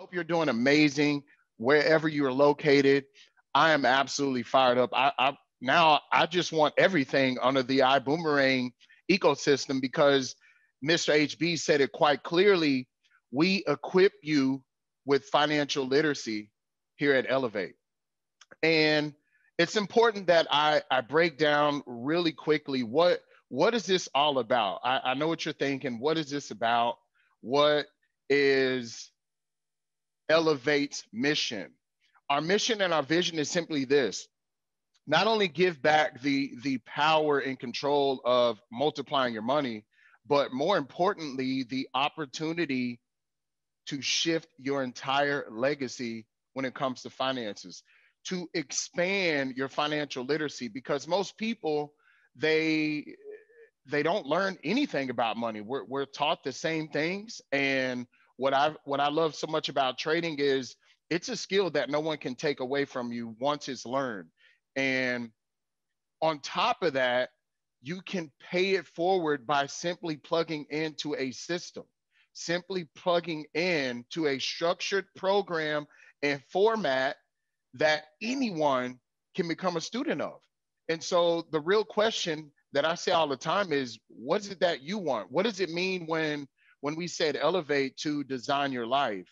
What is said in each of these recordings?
Hope you're doing amazing wherever you are located. I am absolutely fired up. I just want everything under the iBuumerang ecosystem because Mr. HB said it quite clearly. We equip you with financial literacy here at Ellev8. And it's important that I break down really quickly what is this all about? I know what you're thinking. What is this about? What is Ellev8's mission? Our mission and our vision is simply this: not only give back the power and control of multiplying your money, but more importantly, the opportunity to shift your entire legacy when it comes to finances, to expand your financial literacy, because most people, they they don't learn anything about money. We're taught the same things. And what I love so much about trading is it's a skill that no one can take away from you once it's learned. And on top of that, you can pay it forward by simply plugging into a system, simply plugging in to a structured program and format that anyone can become a student of. And so the real question that I say all the time is, what is it that you want? What does it mean when we said elevate to design your life?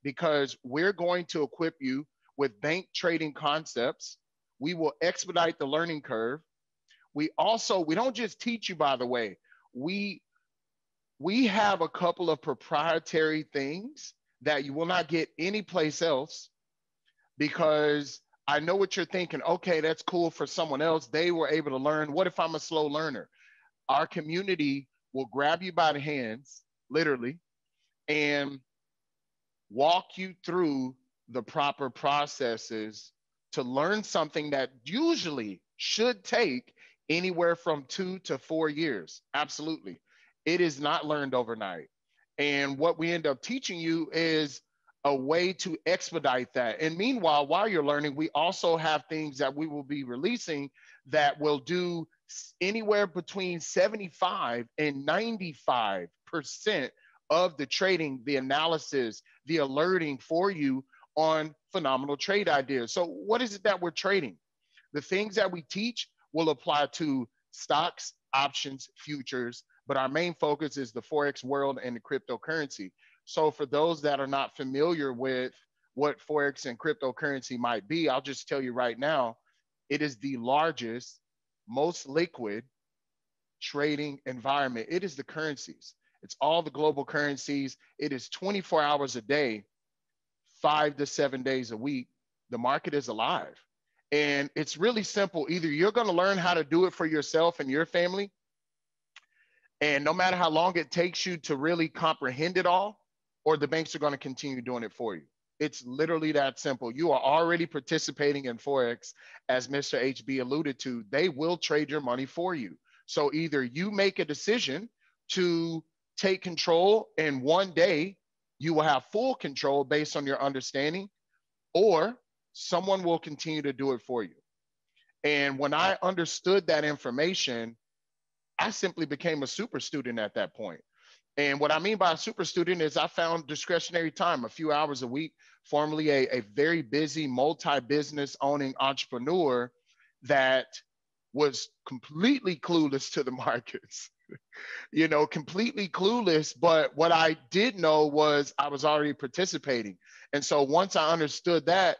Because we're going to equip you with bank trading concepts. We will expedite the learning curve. We don't just teach you, by the way, we we have a couple of proprietary things that you will not get anyplace else, because I know what you're thinking. Okay, that's cool for someone else. They were able to learn. What if I'm a slow learner? Our community will grab you by the hands, literally, and walk you through the proper processes to learn something that usually should take anywhere from 2 to 4 years. Absolutely. It is not learned overnight. And what we end up teaching you is a way to expedite that. And meanwhile, while you're learning, we also have things that we will be releasing that will do anywhere between 75 and 95% of the trading, the analysis, the alerting for you on phenomenal trade ideas. So what is it that we're trading? The things that we teach will apply to stocks, options, futures, but our main focus is the Forex world and the cryptocurrency. So for those that are not familiar with what Forex and cryptocurrency might be, I'll just tell you right now, it is the largest, most liquid trading environment. It is the currencies. It's all the global currencies. It is 24 hours a day, 5 to 7 days a week. The market is alive. And it's really simple. Either you're going to learn how to do it for yourself and your family, and no matter how long it takes you to really comprehend it all, or the banks are going to continue doing it for you. It's literally that simple. You are already participating in Forex, as Mr. HB alluded to. They will trade your money for you. So either you make a decision to take control, and one day you will have full control based on your understanding, or someone will continue to do it for you. And when I understood that information, I simply became a super student at that point. And what I mean by a super student is I found discretionary time, a few hours a week, formerly a very busy multi-business owning entrepreneur that was completely clueless to the markets, completely clueless. But what I did know was I was already participating. And so once I understood that,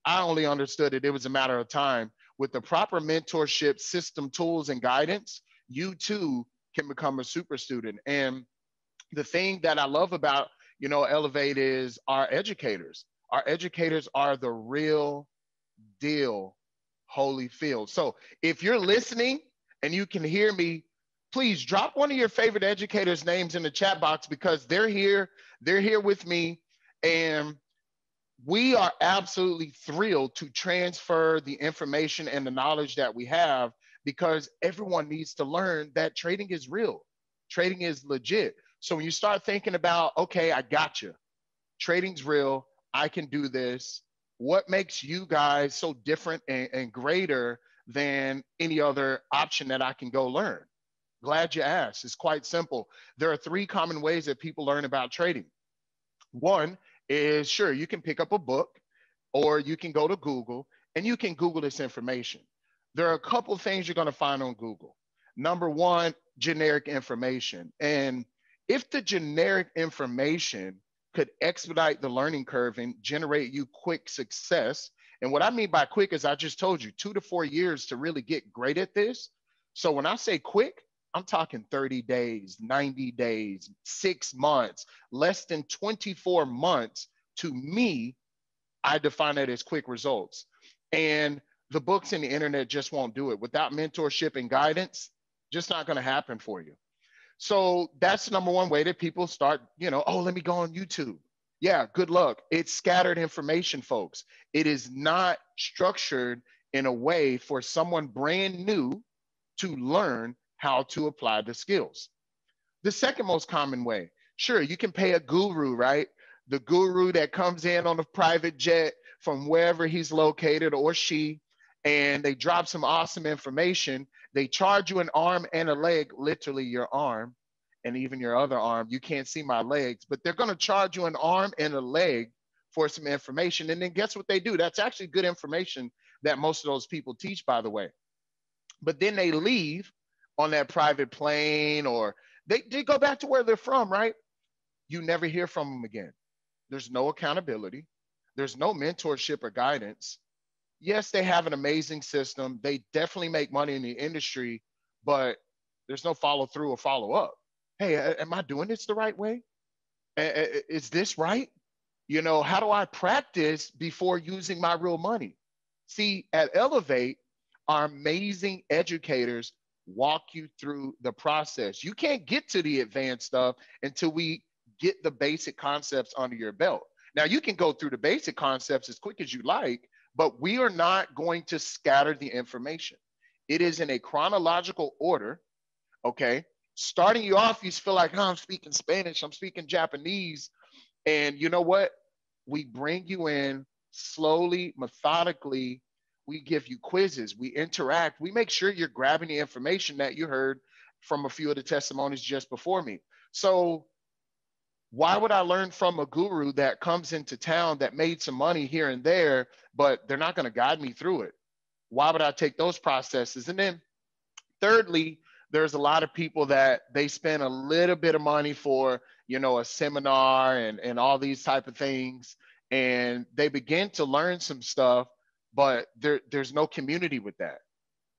I only understood it was a matter of time. With the proper mentorship, system, tools, and guidance, you too can become a super student. And the thing that I love about, Ellev8 is our educators. Our educators are the real deal, Holyfield. So if you're listening and you can hear me, please drop one of your favorite educators' names in the chat box, because they're here with me. And we are absolutely thrilled to transfer the information and the knowledge that we have, because everyone needs to learn that trading is real. Trading is legit. So when you start thinking about, okay, I got you. Trading's real. I can do this. What makes you guys so different and greater than any other option that I can go learn? Glad you asked. It's quite simple. There are 3 common ways that people learn about trading. One is, sure, you can pick up a book or you can go to Google and you can Google this information. There are a couple of things you're going to find on Google. Number one, generic information. And if the generic information could expedite the learning curve and generate you quick success, and what I mean by quick is I just told you 2 to 4 years to really get great at this. So when I say quick, I'm talking 30 days, 90 days, 6 months, less than 24 months. To me, I define it as quick results. And the books and the internet just won't do it. Without mentorship and guidance, just not going to happen for you. So that's the number one way that people start, oh, let me go on YouTube. Yeah, good luck. It's scattered information, folks. It is not structured in a way for someone brand new to learn how to apply the skills. The second most common way, sure, you can pay a guru, right? The guru that comes in on a private jet from wherever he's located or she, and they drop some awesome information. They charge you an arm and a leg, literally your arm and even your other arm. You can't see my legs, but they're going to charge you an arm and a leg for some information. And then guess what they do? That's actually good information that most of those people teach, by the way. But then they leave on that private plane, or they go back to where they're from, right? You never hear from them again. There's no accountability. There's no mentorship or guidance. Yes, they have an amazing system. They definitely make money in the industry, but there's no follow through or follow up. Hey, am I doing this the right way? Is this right? How do I practice before using my real money? See, at Ellev8, our amazing educators walk you through the process. You can't get to the advanced stuff until we get the basic concepts under your belt. Now, you can go through the basic concepts as quick as you like, but we are not going to scatter the information. It is in a chronological order, okay? Starting you off, you feel like, oh, I'm speaking Spanish, I'm speaking Japanese. And you know what? We bring you in slowly, methodically. We give you quizzes, we interact, we make sure you're grabbing the information that you heard from a few of the testimonies just before me. So why would I learn from a guru that comes into town that made some money here and there, but they're not going to guide me through it? Why would I take those processes? And then thirdly, there's a lot of people that they spend a little bit of money for, a seminar and all these type of things. And they begin to learn some stuff, but there's no community with that.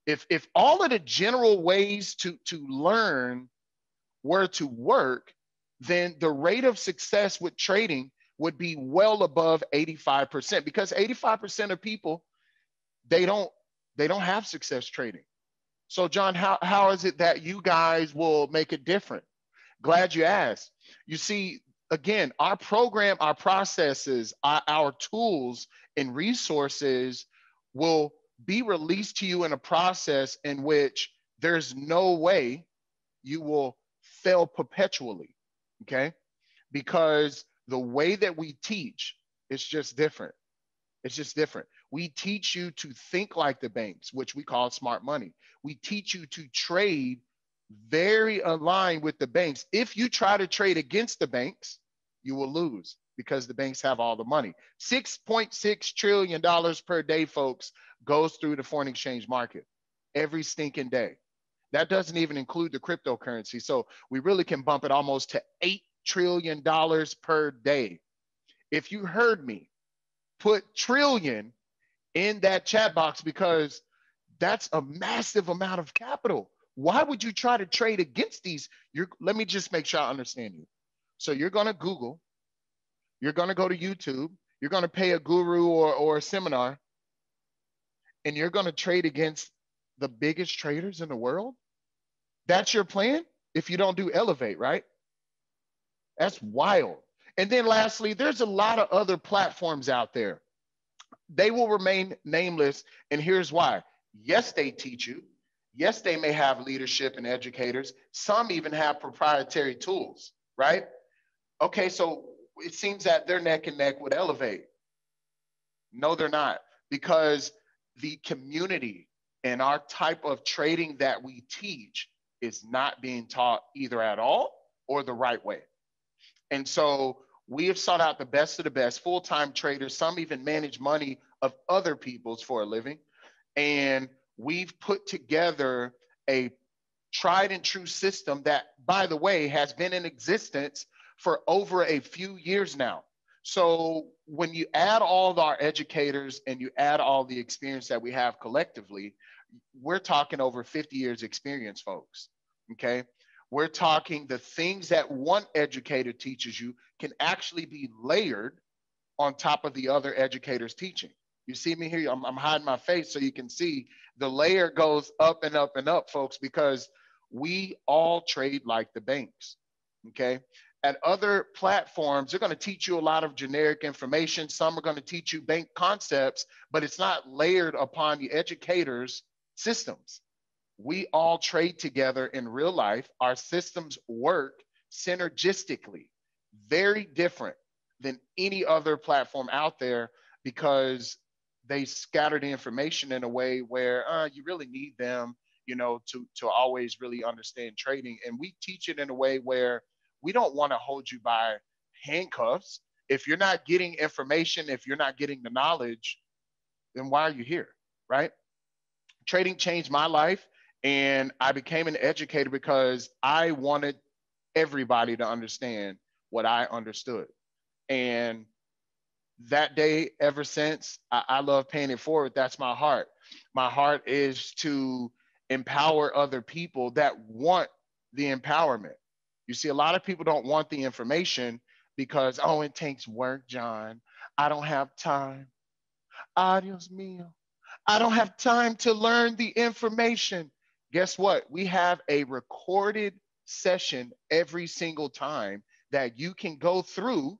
If all of the general ways to learn were to work, then the rate of success with trading would be well above 85%, because 85% of people, they don't have success trading. So John, how is it that you guys will make it different? Glad you asked. You see, again, our program, our processes, our tools and resources will be released to you in a process in which there's no way you will fail perpetually, okay? Because the way that we teach is just different. It's just different. We teach you to think like the banks, which we call smart money. We teach you to trade very aligned with the banks. If you try to trade against the banks, you will lose because the banks have all the money. $6.6 trillion per day, folks, goes through the foreign exchange market every stinking day. That doesn't even include the cryptocurrency. So we really can bump it almost to $8 trillion per day. If you heard me, put trillion in that chat box, because that's a massive amount of capital. Why would you try to trade against these? Let me just make sure I understand you. So you're going to Google, you're going to go to YouTube, you're going to pay a guru or a seminar, and you're going to trade against the biggest traders in the world? That's your plan if you don't do Ellev8, right? That's wild. And then lastly, there's a lot of other platforms out there. They will remain nameless, and here's why. Yes, they teach you. Yes, they may have leadership and educators. Some even have proprietary tools, right? Okay, so it seems that they're neck and neck with Ellev8. No, they're not, because the community and our type of trading that we teach is not being taught either at all or the right way. And so We have sought out the best of the best, full-time traders. Some even manage money of other people's for a living. And we've put together a tried and true system that, by the way, has been in existence for over a few years now. So when you add all of our educators and you add all the experience that we have collectively, we're talking over 50 years experience, folks, okay? We're talking the things that one educator teaches you can actually be layered on top of the other educator's teaching. You see me here? I'm hiding my face so you can see the layer goes up and up and up, folks, because we all trade like the banks, okay? At other platforms, they're gonna teach you a lot of generic information. Some are gonna teach you bank concepts, but it's not layered upon the educators' systems. We all trade together in real life. Our systems work synergistically, very different than any other platform out there, because they scatter the information in a way where you really need them, you know, to always really understand trading. And we teach it in a way where we don't want to hold you by handcuffs. If you're not getting information, if you're not getting the knowledge, then why are you here, right? Trading changed my life, and I became an educator because I wanted everybody to understand what I understood. And that day, ever since, I love paying it forward. That's my heart. My heart is to empower other people that want the empowerment. You see, a lot of people don't want the information because, oh, it takes work, John. I don't have time. Adios mio. I don't have time to learn the information. Guess what? We have a recorded session every single time that you can go through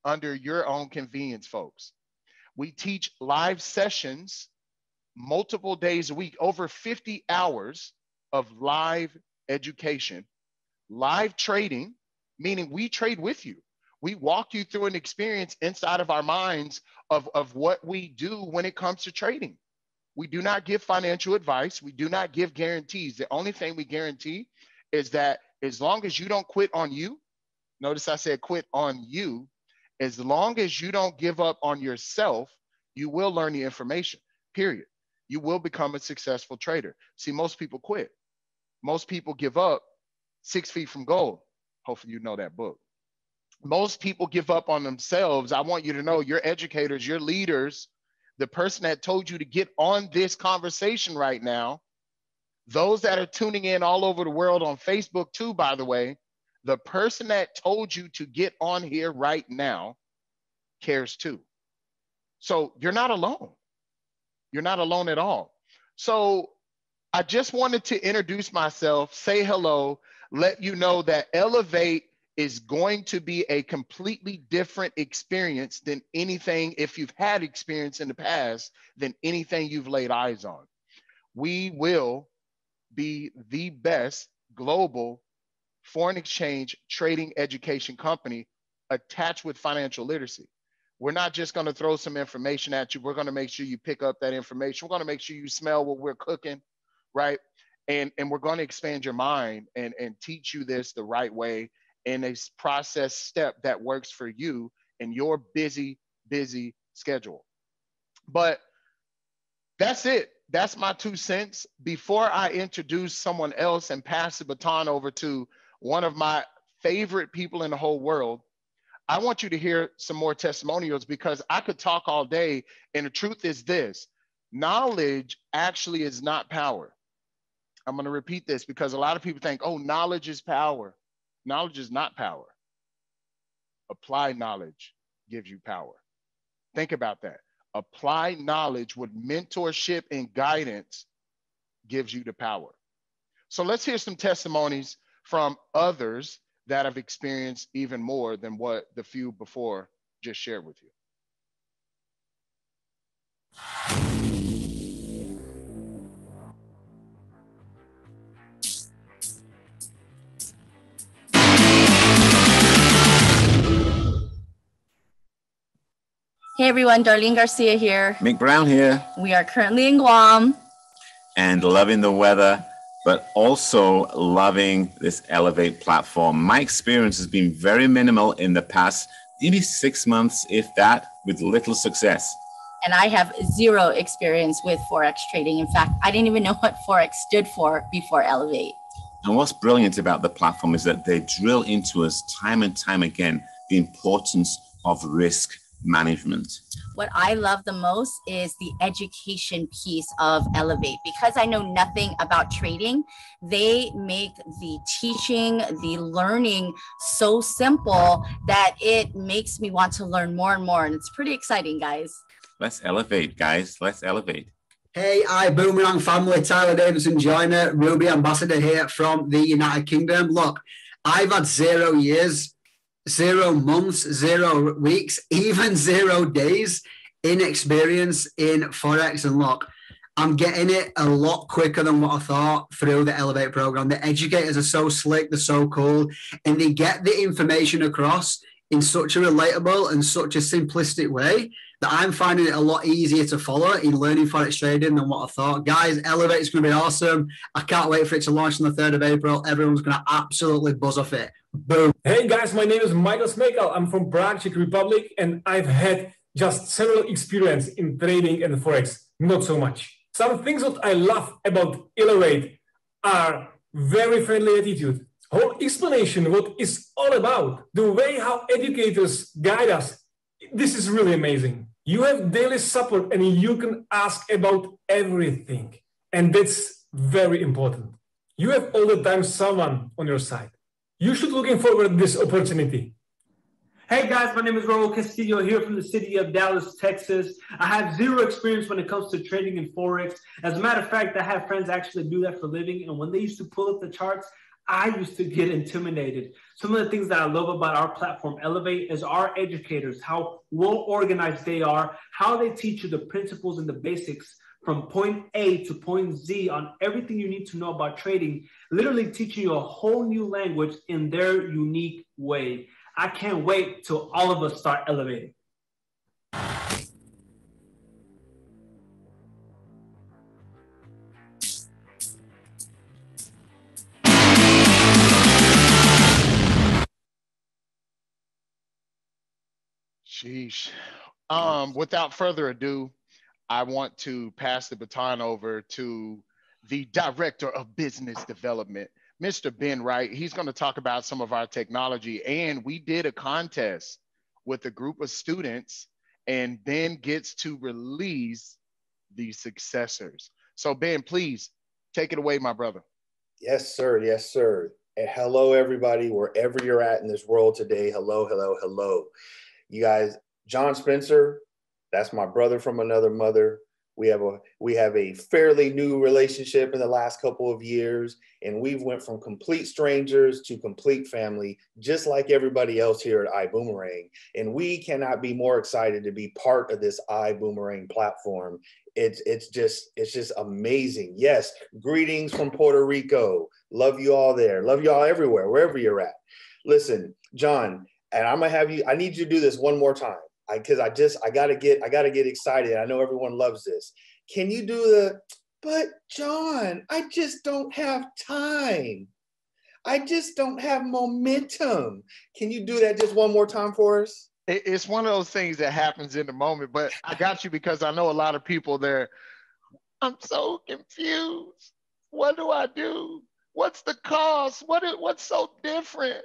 under your own convenience, folks. We teach live sessions multiple days a week, over 50 hours of live education, live trading, meaning we trade with you. We walk you through an experience inside of our minds of what we do when it comes to trading. We do not give financial advice. We do not give guarantees. The only thing we guarantee is that as long as you don't quit on you, notice I said quit on you, as long as you don't give up on yourself, you will learn the information, period. You will become a successful trader. See, most people quit. Most people give up 6 feet from gold. Hopefully you know that book. Most people give up on themselves. I want you to know your educators, your leaders, the person that told you to get on this conversation right now, those that are tuning in all over the world on Facebook too, by the way, the person that told you to get on here right now cares too. So you're not alone. You're not alone at all. So I just wanted to introduce myself, say hello, let you know that Ellev8 is going to be a completely different experience than anything, if you've had experience in the past, than anything you've laid eyes on. We will be the best global foreign exchange trading education company attached with financial literacy. We're not just going to throw some information at you. We're going to make sure you pick up that information. We're going to make sure you smell what we're cooking, right? And we're going to expand your mind and teach you this the right way in a process step that works for you in your busy schedule. But that's it. That's my 2 cents. Before I introduce someone else and pass the baton over to one of my favorite people in the whole world, I want you to hear some more testimonials, because I could talk all day. And the truth is this: knowledge actually is not power. I'm going to repeat this because a lot of people think, oh, knowledge is power. Knowledge is not power. Applied knowledge gives you power. Think about that. Applied knowledge with mentorship and guidance gives you the power. So let's hear some testimonies from others that have experienced even more than what the few before just shared with you. Hey everyone, Darlene Garcia here. Mick Brown here. We are currently in Guam. And loving the weather, but also loving this Ellev8 platform. My experience has been very minimal in the past maybe 6 months, if that, with little success. And I have zero experience with Forex trading. In fact, I didn't even know what Forex stood for before Ellev8. And what's brilliant about the platform is that they drill into us time and time again the importance of risk management. What I love the most is the education piece of Ellev8. Because I know nothing about trading, they make the teaching, the learning so simple that it makes me want to learn more and more. And it's pretty exciting, guys. Let's elevate, guys. Let's elevate. Hey, iBuumerang family, Tyler Davidson joiner, Ruby ambassador here from the United Kingdom. Look, I've had 0 years, 0 months, 0 weeks, even 0 days in experience in Forex. And look, I'm getting it a lot quicker than what I thought through the Ellev8 program. The educators are so slick, they're so cool, and they get the information across in such a relatable and such a simplistic way that I'm finding it a lot easier to follow in learning Forex trading than what I thought. Guys, Ellev8 is going to be awesome. I can't wait for it to launch on the 3rd of April. Everyone's going to absolutely buzz off it. Boom. Hey guys, my name is Michael Smekel. I'm from Prague, Czech Republic, and I've had just several experience in trading and Forex, not so much. Some things that I love about Ellev8 are very friendly attitude, whole explanation what it's all about, the way how educators guide us. This is really amazing. You have daily support and you can ask about everything. And that's very important. You have all the time someone on your side. You should looking forward to this opportunity. Hey guys, my name is Raul Castillo here from the city of Dallas, Texas. I have 0 experience when it comes to trading in Forex. As a matter of fact, I have friends actually do that for a living. And when they used to pull up the charts, I used to get intimidated. Some of the things that I love about our platform, Ellev8, is our educators, how well organized they are, how they teach you the principles and the basics from point A to point Z on everything you need to know about trading, literally teaching you a whole new language in their unique way. I can't wait till all of us start elevating. Sheesh. Without further ado, I want to pass the baton over to the Director of Business Development, Mr. Ben Wright. He's going to talk about some of our technology. And we did a contest with a group of students, and Ben gets to release the successors. So Ben, please take it away, my brother. Yes, sir. Yes, sir. And hello, everybody, wherever you're at in this world today. Hello, hello, hello. You guys, John Spencer, that's my brother from another mother. We have a fairly new relationship in the last couple of years, and we've went from complete strangers to complete family, just like everybody else here at iBuumerang. And we cannot be more excited to be part of this iBuumerang platform. It's just amazing. Yes, greetings from Puerto Rico. Love you all there. Love you all everywhere, wherever you're at. Listen, John, and I'm gonna have you. I need you to do this one more time. Because I gotta get excited. I know everyone loves this. Can you do the, but John, I just don't have time. I just don't have momentum. Can you do that just one more time for us? It's one of those things that happens in the moment, but I got you because I know a lot of people there. I'm so confused. What do I do? What's the cost? What's so different?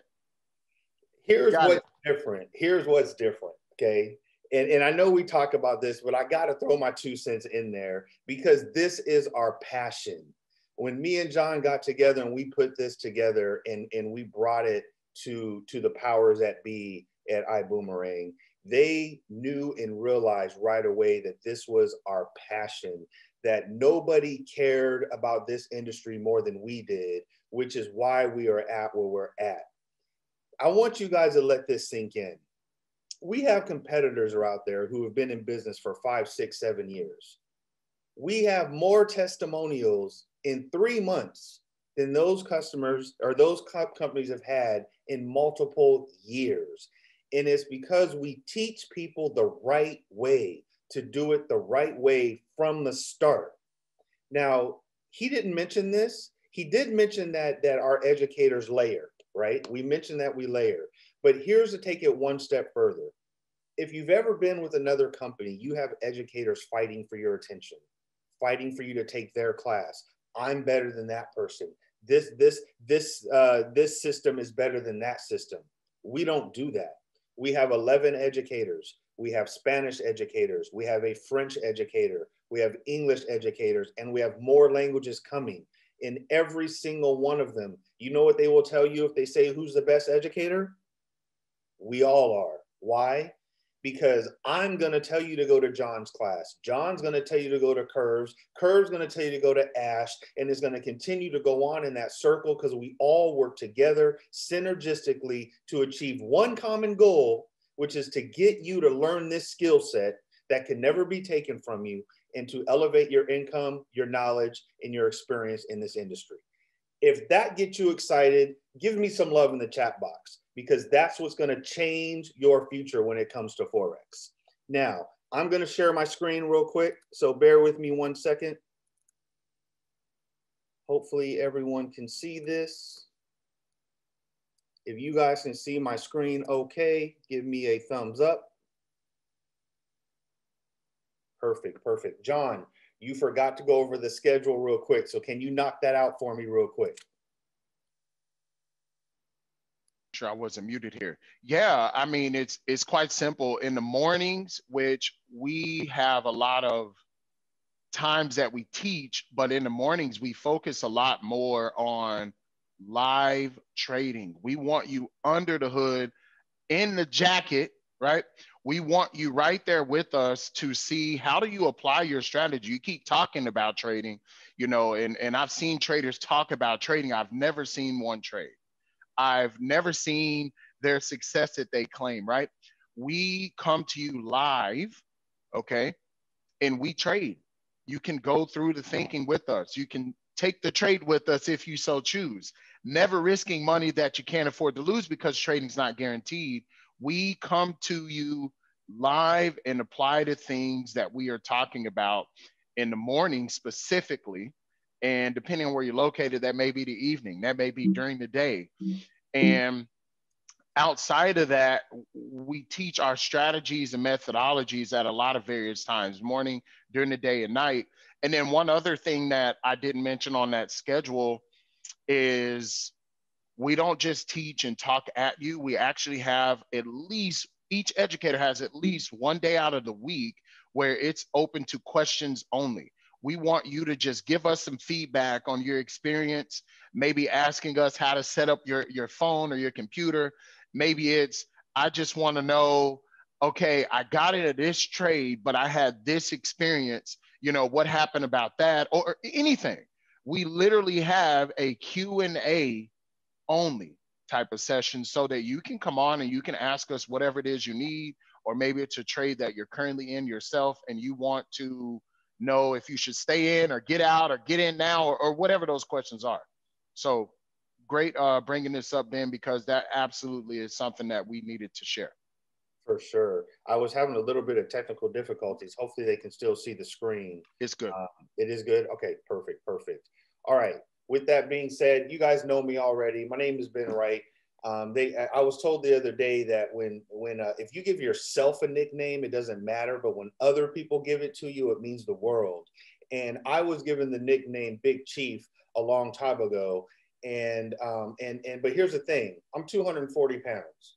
Here's what's different. Okay. And I know we talk about this, but I got to throw my 2 cents in there because this is our passion. When me and John got together and we put this together and we brought it to the powers that be at iBuumerang, they knew and realized right away that this was our passion, that nobody cared about this industry more than we did, which is why we are at where we're at. I want you guys to let this sink in. We have competitors out there who have been in business for 5, 6, 7 years. We have more testimonials in 3 months than those customers or those companies have had in multiple years. And it's because we teach people the right way, to do it the right way from the start. Now, he didn't mention this. He did mention that our educators layer, right? We mentioned that we layer. But here's to take it one step further. If you've ever been with another company, you have educators fighting for your attention, fighting for you to take their class. I'm better than that person. This system is better than that system. We don't do that. We have 11 educators. We have Spanish educators. We have a French educator. We have English educators, and we have more languages coming. In every single one of them, you know what they will tell you if they say who's the best educator? We all are. Why? Because I'm going to tell you to go to John's class. John's going to tell you to go to Curve's. Curve's going to tell you to go to Ash. And it's going to continue to go on in that circle because we all work together synergistically to achieve one common goal, which is to get you to learn this skill set that can never be taken from you and to elevate your income, your knowledge, and your experience in this industry. If that gets you excited, give me some love in the chat box, because that's what's going to change your future when it comes to Forex. Now, I'm going to share my screen real quick, so bear with me 1 second. Hopefully everyone can see this. If you guys can see my screen okay, give me a thumbs up. Perfect, perfect. John, you forgot to go over the schedule real quick, so can you knock that out for me real quick? Sure, I wasn't muted here. Yeah, I mean, it's quite simple. In the mornings, which we have a lot of times that we teach, but in the mornings, we focus a lot more on live trading. We want you under the hood, in the jacket, right? We want you right there with us to see how do you apply your strategy. You keep talking about trading, you know, and I've seen traders talk about trading. I've never seen one trade. I've never seen their success that they claim, right? We come to you live, okay? And we trade. You can go through the thinking with us. You can take the trade with us if you so choose. Never risking money that you can't afford to lose, because trading's not guaranteed. We come to you live and apply the things that we are talking about in the morning specifically. And depending on where you're located, that may be the evening, that may be during the day. And outside of that, we teach our strategies and methodologies at a lot of various times, morning, during the day, and night. And then one other thing that I didn't mention on that schedule is we don't just teach and talk at you. We actually have at least, each educator has at least one day out of the week where it's open to questions only. We want you to just give us some feedback on your experience, maybe asking us how to set up your phone or your computer. Maybe it's, I just want to know, okay, I got into this trade, but I had this experience, you know, what happened about that, or anything. We literally have a Q&A only type of session so that you can come on and you can ask us whatever it is you need, or maybe it's a trade that you're currently in yourself and you want to know if you should stay in or get out or get in now, or whatever those questions are. So great bringing this up, Ben, because that absolutely is something that we needed to share. For sure. I was having a little bit of technical difficulties. Hopefully they can still see the screen. It's good. It is good. Okay, perfect, perfect. All right. With that being said, you guys know me already. My name has been Wright. I was told the other day that when if you give yourself a nickname, it doesn't matter, but when other people give it to you, it means the world. And I was given the nickname Big Chief a long time ago. But here's the thing: I'm 240 pounds,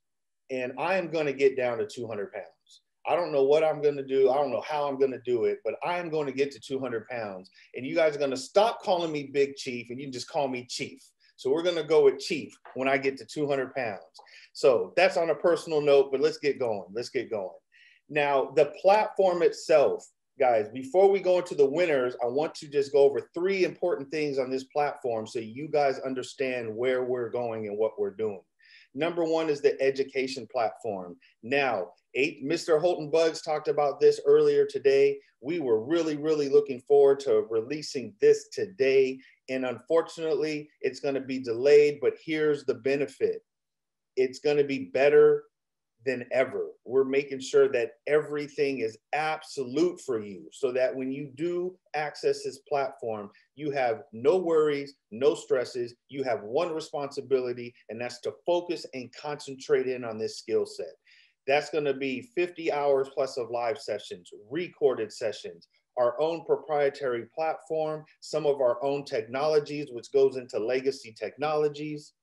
and I am going to get down to 200 pounds. I don't know what I'm going to do. I don't know how I'm going to do it, but I am going to get to 200 pounds. And you guys are going to stop calling me Big Chief, and you can just call me Chief. So we're going to go with Chief when I get to 200 pounds. So that's on a personal note, but let's get going. Let's get going. Now, the platform itself, guys, before we go into the winners, I want to just go over 3 important things on this platform so you guys understand where we're going and what we're doing. Number 1 is the education platform. Now, Mr. Holton Buggs talked about this earlier today. We were really, really looking forward to releasing this today. And unfortunately, it's going to be delayed, but here's the benefit. It's going to be better than ever. We're making sure that everything is absolute for you so that when you do access this platform, you have no worries, no stresses. You have one responsibility, and that's to focus and concentrate in on this skill set. That's going to be 50 hours plus of live sessions, recorded sessions, our own proprietary platform, some of our own technologies, which goes into legacy technologies.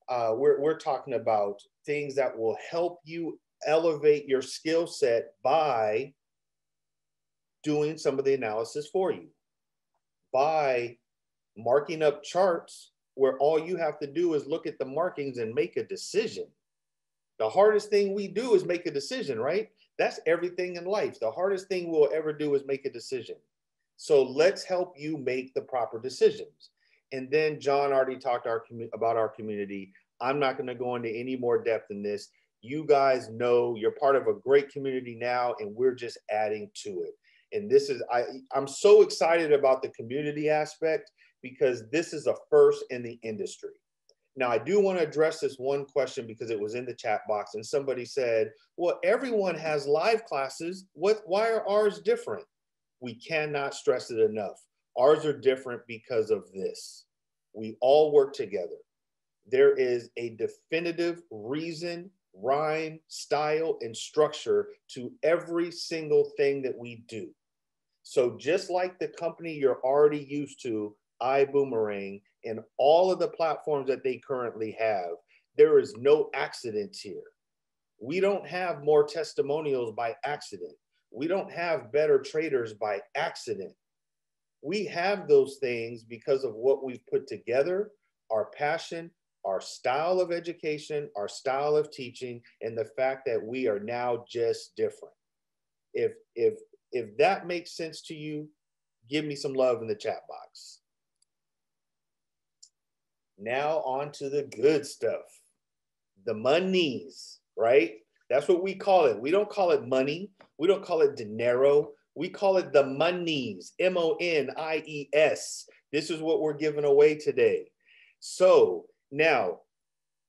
We're talking about things that will help you elevate your skill set by doing some of the analysis for you, by marking up charts where all you have to do is look at the markings and make a decision. The hardest thing we do is make a decision, right? That's everything in life. The hardest thing we'll ever do is make a decision. So let's help you make the proper decisions. And then John already talked about our community. I'm not going to go into any more depth in this. You guys know you're part of a great community now, and we're just adding to it. And this is, I'm so excited about the community aspect because this is a first in the industry. Now, I do want to address this one question because it was in the chat box and somebody said, well, everyone has live classes. Why are ours different? We cannot stress it enough. Ours are different because of this. We all work together. There is a definitive reason, rhyme, style, and structure to every single thing that we do. So just like the company you're already used to, iBuumerang, and all of the platforms that they currently have, there is no accident here. We don't have more testimonials by accident. We don't have better traders by accident. We have those things because of what we've put together, our passion, our style of education, our style of teaching, and the fact that we are now just different. If that makes sense to you, give me some love in the chat box. Now on to the good stuff, the monies, right? That's what we call it. We don't call it money. We don't call it dinero. We call it the monies, M-O-N-I-E-S. This is what we're giving away today. So now,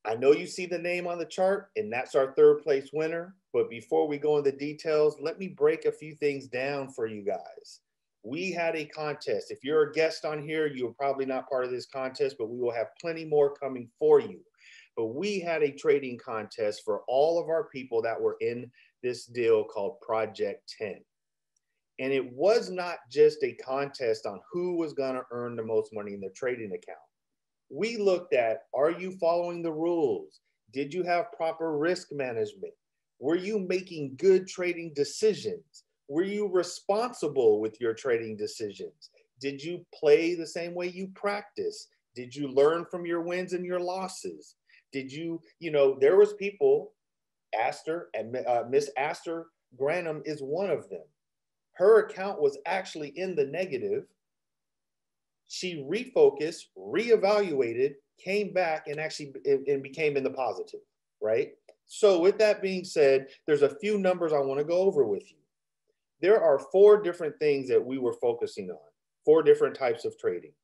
I know you see the name on the chart, and that's our third place winner. But before we go into the details, let me break a few things down for you guys. We had a contest. If you're a guest on here, you're probably not part of this contest, but we will have plenty more coming for you. But we had a trading contest for all of our people that were in this deal called Project 10. And it was not just a contest on who was going to earn the most money in their trading account. We looked at, are you following the rules? Did you have proper risk management? Were you making good trading decisions? Were you responsible with your trading decisions? Did you play the same way you practice? Did you learn from your wins and your losses? Did you, there was people, Aster and Miss Aster Granum is one of them. Her account was actually in the negative. She refocused, reevaluated, came back and actually became in the positive, right? So with that being said, there's a few numbers I want to go over with you. There are 4 different things that we were focusing on, 4 different types of trading.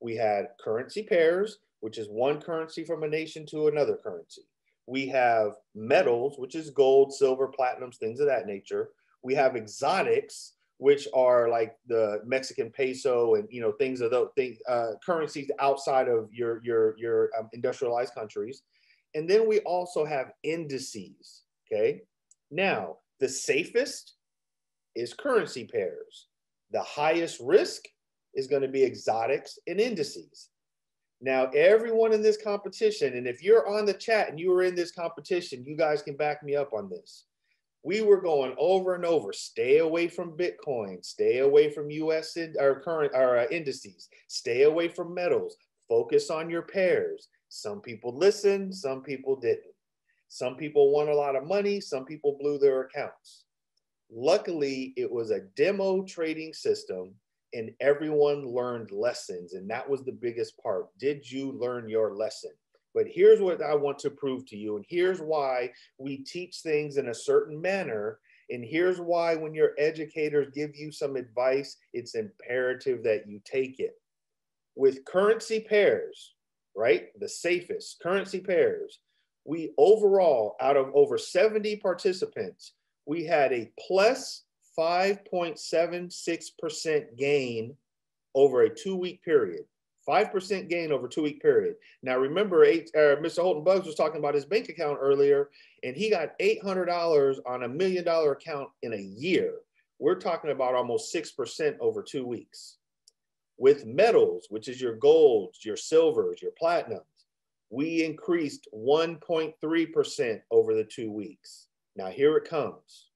We had currency pairs, which is one currency from a nation to another currency. We have metals, which is gold, silver, platinums, things of that nature. We have exotics, which are like the Mexican peso and things of those things, currencies outside of your industrialized countries. And then we also have indices. Okay. Now, the safest is currency pairs. The highest risk is going to be exotics and indices. Now, everyone in this competition, and if you're on the chat and you were in this competition, you guys can back me up on this. We were going over and over, stay away from Bitcoin, stay away from US indices, stay away from metals, focus on your pairs. Some people listened, some people didn't. Some people won a lot of money, some people blew their accounts. Luckily, it was a demo trading system and everyone learned lessons. And that was the biggest part. Did you learn your lesson? But here's what I want to prove to you. And here's why we teach things in a certain manner. And here's why when your educators give you some advice, it's imperative that you take it. With currency pairs, right? The safest currency pairs, We overall, out of over 70 participants, we had a plus 5.76% gain over a 2-week period. 5% gain over a 2-week period. Now remember, Mr. Holton Buggs was talking about his bank account earlier, and he got $800 on $1 million account in a year. We're talking about almost 6% over 2 weeks. With metals, which is your golds, your silvers, your platinums, we increased 1.3% over the 2 weeks. Now here it comes.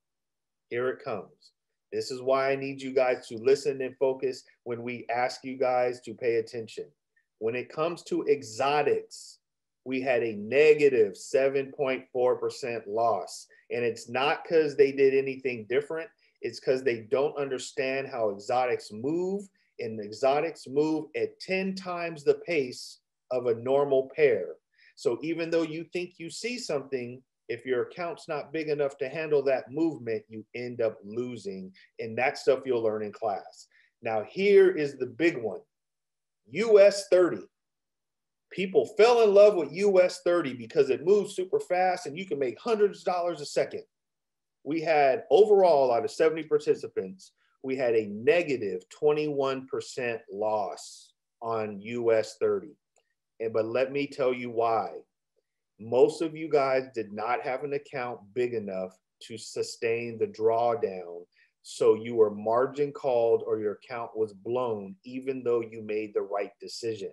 Here it comes. This is why I need you guys to listen and focus when we ask you guys to pay attention. When it comes to exotics, we had a negative 7.4% loss. And it's not because they did anything different. It's because they don't understand how exotics move, and exotics move at 10 times the pace of a normal pair. So even though you think you see something, if your account's not big enough to handle that movement, you end up losing. And that stuff you'll learn in class. Now, here is the big one. US 30. People fell in love with US 30 because it moves super fast and you can make hundreds of dollars a second. We had overall, out of 70 participants, we had a negative 21% loss on US 30. But let me tell you why. Most of you guys did not have an account big enough to sustain the drawdown. So you were margin called or your account was blown, even though you made the right decision.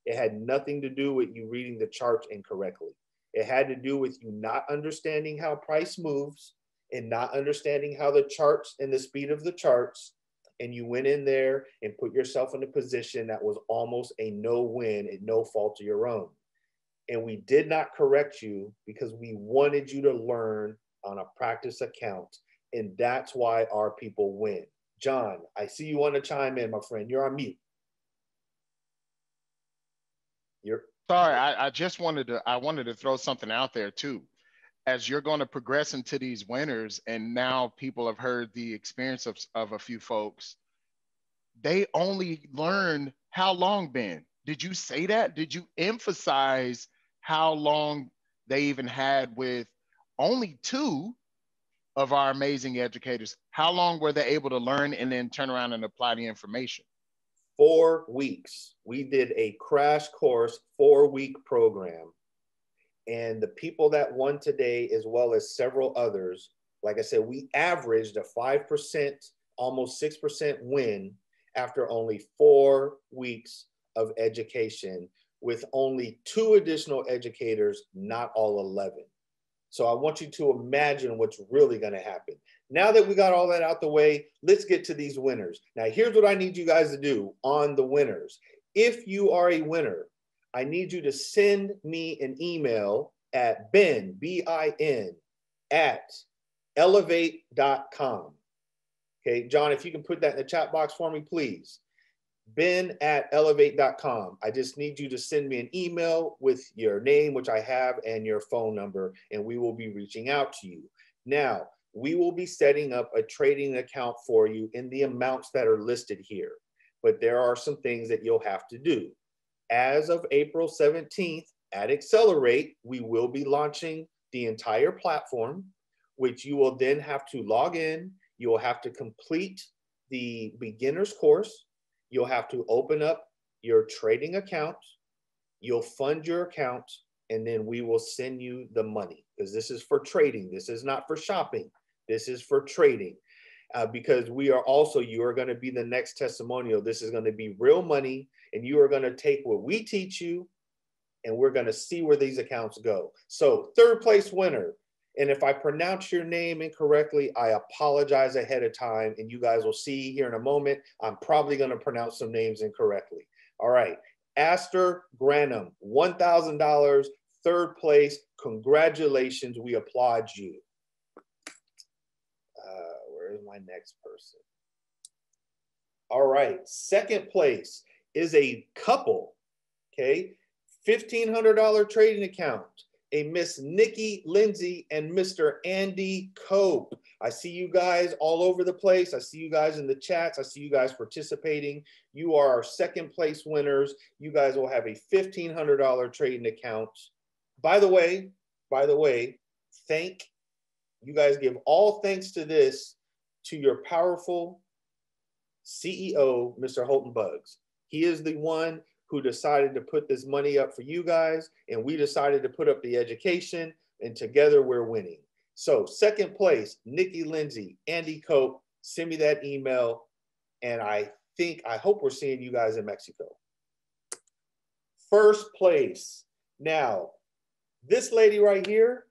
It had nothing to do with you reading the charts incorrectly. It had to do with you not understanding how price moves and not understanding how the charts and the speed of the charts. And you went in there and put yourself in a position that was almost a no-win at no fault of your own. And we did not correct you because we wanted you to learn on a practice account. And that's why our people win. John, I see you want to chime in, my friend. You're on mute. Sorry, I just wanted to throw something out there too. As you're going to progress into these winners, and now people have heard the experience of a few folks, they only learned how long, Ben? Did you say that? Did you emphasize how long they even had with only 2 of our amazing educators? How long were they able to learn and then turn around and apply the information? 4 weeks. We did a crash course 4-week program. And the people that won today, as well as several others, like I said, we averaged a 5%, almost 6% win after only 4 weeks of education, with only 2 additional educators, not all 11. So I want you to imagine what's really going to happen. Now that we got all that out the way, let's get to these winners. Now, here's what I need you guys to do on the winners. If you are a winner, I need you to send me an email at Ben, B-I-N, at Ellev8.com. Okay, John, if you can put that in the chat box for me, please. Ben at Ellev8.com. I just need you to send me an email with your name, which I have, and your phone number, and we will be reaching out to you. Now, we will be setting up a trading account for you in the amounts that are listed here, but there are some things that you'll have to do. As of April 17th at Accelerate, we will be launching the entire platform, which you will then have to log in. You will have to complete the beginner's course. You'll have to open up your trading account. You'll fund your account, and then we will send you the money, because this is for trading. This is not for shopping. This is for trading, because we are also, you are going to be the next testimonial. This is going to be real money, and you are going to take what we teach you, and we're going to see where these accounts go. So 3rd place winner. And if I pronounce your name incorrectly, I apologize ahead of time, and you guys will see here in a moment, I'm probably going to pronounce some names incorrectly. All right. Aster Granum, $1,000, 3rd place. Congratulations. We applaud you. Where is my next person? All right. 2nd place is a couple. Okay. $1,500 trading account. A Miss Nikki Lindsay and Mr. Andy Cope. I see you guys all over the place. I see you guys in the chats. I see you guys participating. You are our 2nd place winners. You guys will have a $1,500 trading account. By the way, by the way, you guys give all thanks to this to your powerful CEO, Mr. Holton Buggs. He is the one who decided to put this money up for you guys, and we decided to put up the education, and together we're winning. So second place, Nikki Lindsay, Andy Cope, send me that email, and I hope we're seeing you guys in Mexico. First place. Now, this lady right here,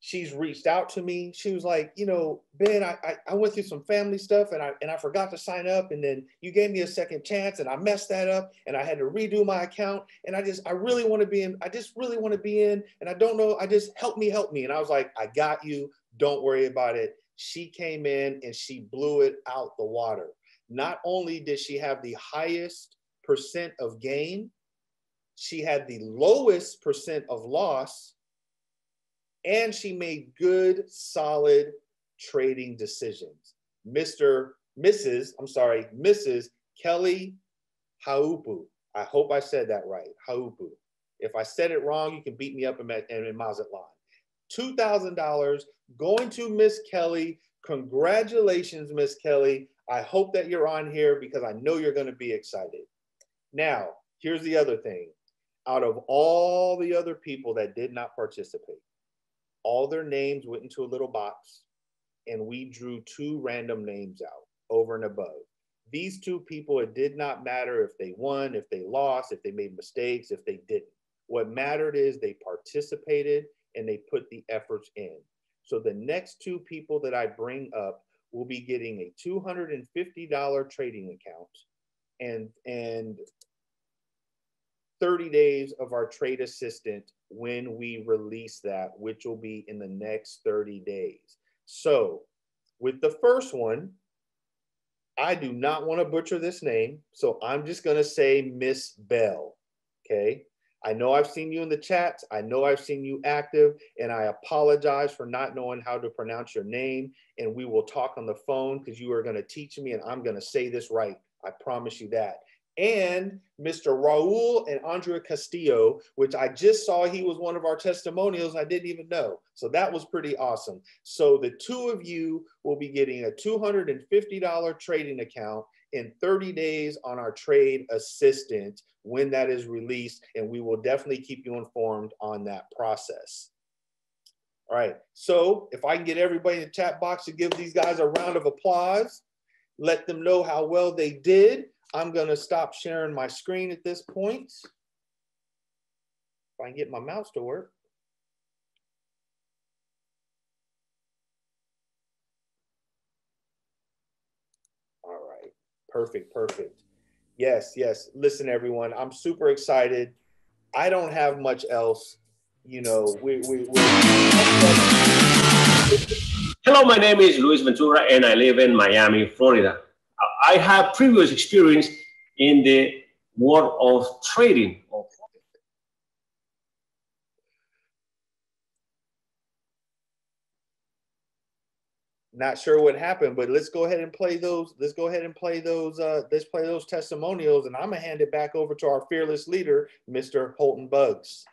she's reached out to me. She was like, you know, Ben, I went through some family stuff and I forgot to sign up, and then you gave me a second chance and I messed that up and I had to redo my account, and I really want to be in, and I don't know, help me. And I was like, I got you, don't worry about it. She came in and she blew it out the water. Not only did she have the highest percent of gain, she had the lowest percent of loss, and she made good, solid trading decisions. Mrs. Kelly Haupu. I hope I said that right, Haupu. If I said it wrong, you can beat me up in Mazatlan. $2,000 going to Miss Kelly. Congratulations, Miss Kelly. I hope that you're on here because I know you're going to be excited. Now, here's the other thing. Out of all the other people that did not participate, all their names went into a little box, and we drew 2 random names out over and above. These 2 people, it did not matter if they won, if they lost, if they made mistakes, if they didn't. What mattered is they participated and they put the efforts in. So the next 2 people that I bring up will be getting a $250 trading account and 30 days of our trade assistant when we release that, which will be in the next 30 days. So with the first one, I do not want to butcher this name, so I'm just going to say Miss Bell, okay? I know I've seen you in the chats. I know I've seen you active, and I apologize for not knowing how to pronounce your name, and we will talk on the phone because you are going to teach me, and I'm going to say this right. I promise you that. And Mr. Raul and Andrea Castillo, which I just saw he was one of our testimonials. I didn't even know. So that was pretty awesome. So the 2 of you will be getting a $250 trading account in 30 days on our trade assistant when that is released. And we will definitely keep you informed on that process. All right. So if I can get everybody in the chat box to give these guys a round of applause, let them know how well they did. I'm going to stop sharing my screen at this point. If I can get my mouse to work. All right. Perfect. Yes. Listen, everyone, I'm super excited. I don't have much else. You know, Hello, my name is Luis Ventura, and I live in Miami, Florida. I have previous experience in the world of trading. Not sure what happened, but let's go ahead and play those. Let's play those testimonials, and I'm gonna hand it back over to our fearless leader, Mr. Holton Buggs.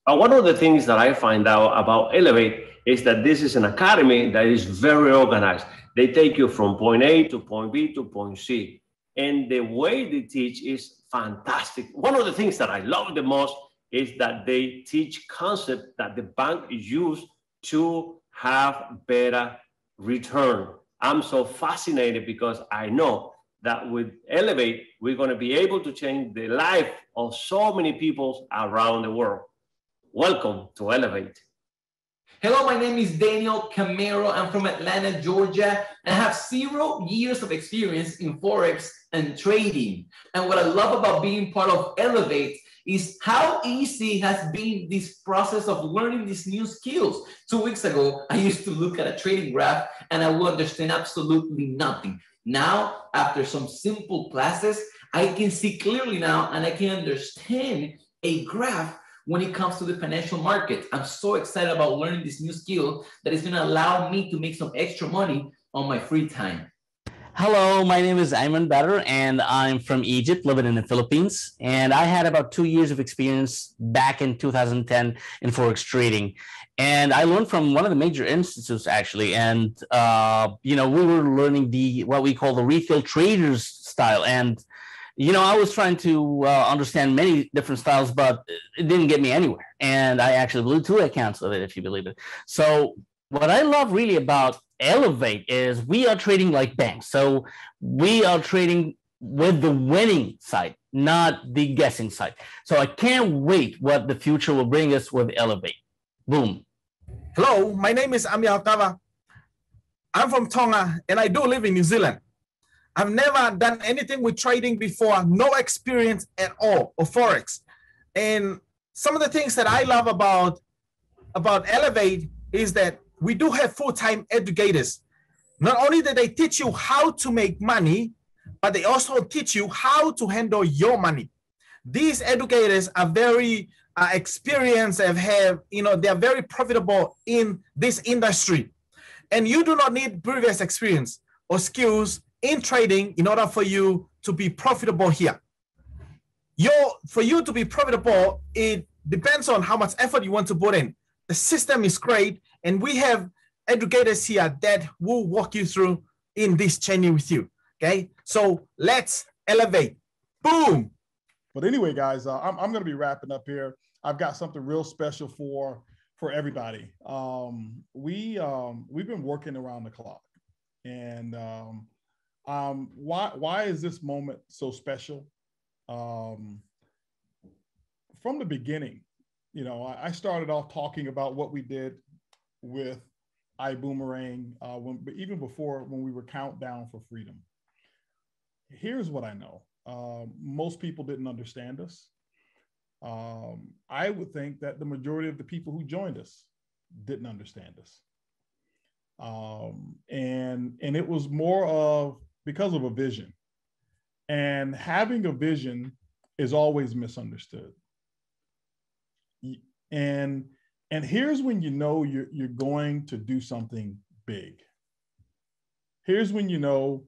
One of the things that I find out about Ellev8 is that this is an academy that is very organized. They take you from point A to point B to point C. And the way they teach is fantastic. One of the things that I love the most is that they teach concepts that the bank use to have better return. I'm so fascinated because I know that with Ellev8, we're going to be able to change the life of so many people around the world. Welcome to Ellev8. Hello, my name is Daniel Camero. I'm from Atlanta, Georgia, and I have 0 years of experience in Forex and trading. And what I love about being part of Ellev8 is how easy has been this process of learning these new skills. 2 weeks ago, I used to look at a trading graph and I would understand absolutely nothing. Now, after some simple classes, I can see clearly now and I can understand a graph when it comes to the financial market. I'm so excited about learning this new skill that is going to allow me to make some extra money on my free time. Hello, my name is Ayman Badr, and I'm from Egypt, living in the Philippines. And I had about 2 years of experience back in 2010 in Forex trading. And I learned from one of the major institutes, actually. And, we were learning what we call the retail traders style. And, I was trying to understand many different styles, but it didn't get me anywhere. And I actually blew 2 accounts of it, if you believe it. So what I love really about Ellev8 is we are trading like banks. So we are trading with the winning side, not the guessing side. So I can't wait what the future will bring us with Ellev8. Boom. Hello, my name is Ami Altava. I'm from Tonga and I do live in New Zealand. I've never done anything with trading before, no experience at all of Forex. And some of the things that I love about Ellev8 is that we do have full-time educators. Not only do they teach you how to make money, but they also teach you how to handle your money. These educators are very experienced and they're very profitable in this industry. And you do not need previous experience or skills in trading in order for you to be profitable here. For you to be profitable, it depends on how much effort you want to put in. The system is great, and we have educators here that will walk you through in this journey with you. Okay, so let's elevate. Boom. But anyway, guys, I'm going to be wrapping up here. I've got something real special for everybody. We've been working around the clock, and why is this moment so special? From the beginning, I started off talking about what we did with iBuumerang even before when we were Countdown for Freedom. Here's what I know. Most people didn't understand us. I would think that the majority of the people who joined us didn't understand us. And it was more of because of a vision. And having a vision is always misunderstood. And here's when you know you're going to do something big. Here's when you know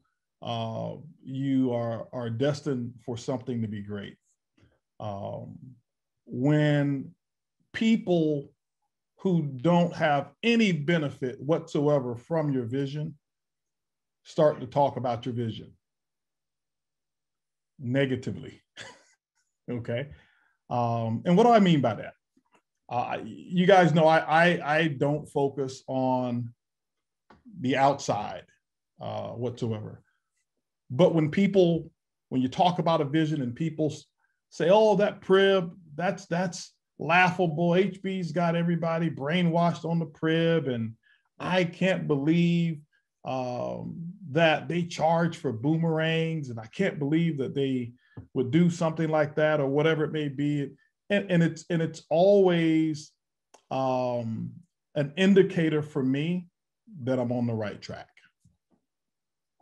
you are destined for something to be great. When people who don't have any benefit whatsoever from your vision start to talk about your vision negatively. Okay. And what do I mean by that? You guys know I don't focus on the outside whatsoever. But when you talk about a vision and people say, oh, that PRIB, that's laughable. HB's got everybody brainwashed on the PRIB, and I can't believe that they charge for boomerangs, and I can't believe that they would do something like that or whatever it may be. And it's always an indicator for me that I'm on the right track.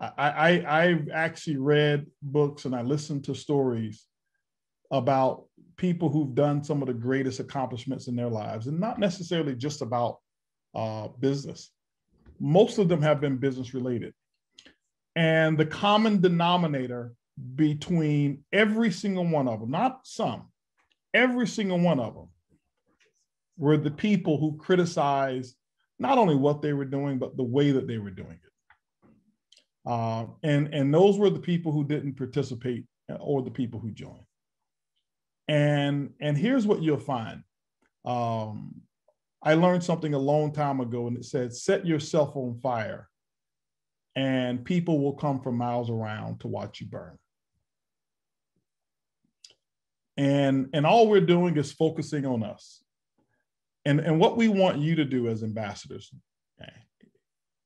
I've actually read books and I listened to stories about people who've done some of the greatest accomplishments in their lives, and not necessarily just about business. Most of them have been business related. And the common denominator between every single one of them, not some, every single one of them, were the people who criticized not only what they were doing, but the way that they were doing it. And those were the people who didn't participate or the people who joined. And here's what you'll find. I learned something a long time ago, and it said, set yourself on fire and people will come from miles around to watch you burn. And all we're doing is focusing on us. And what we want you to do as ambassadors, okay,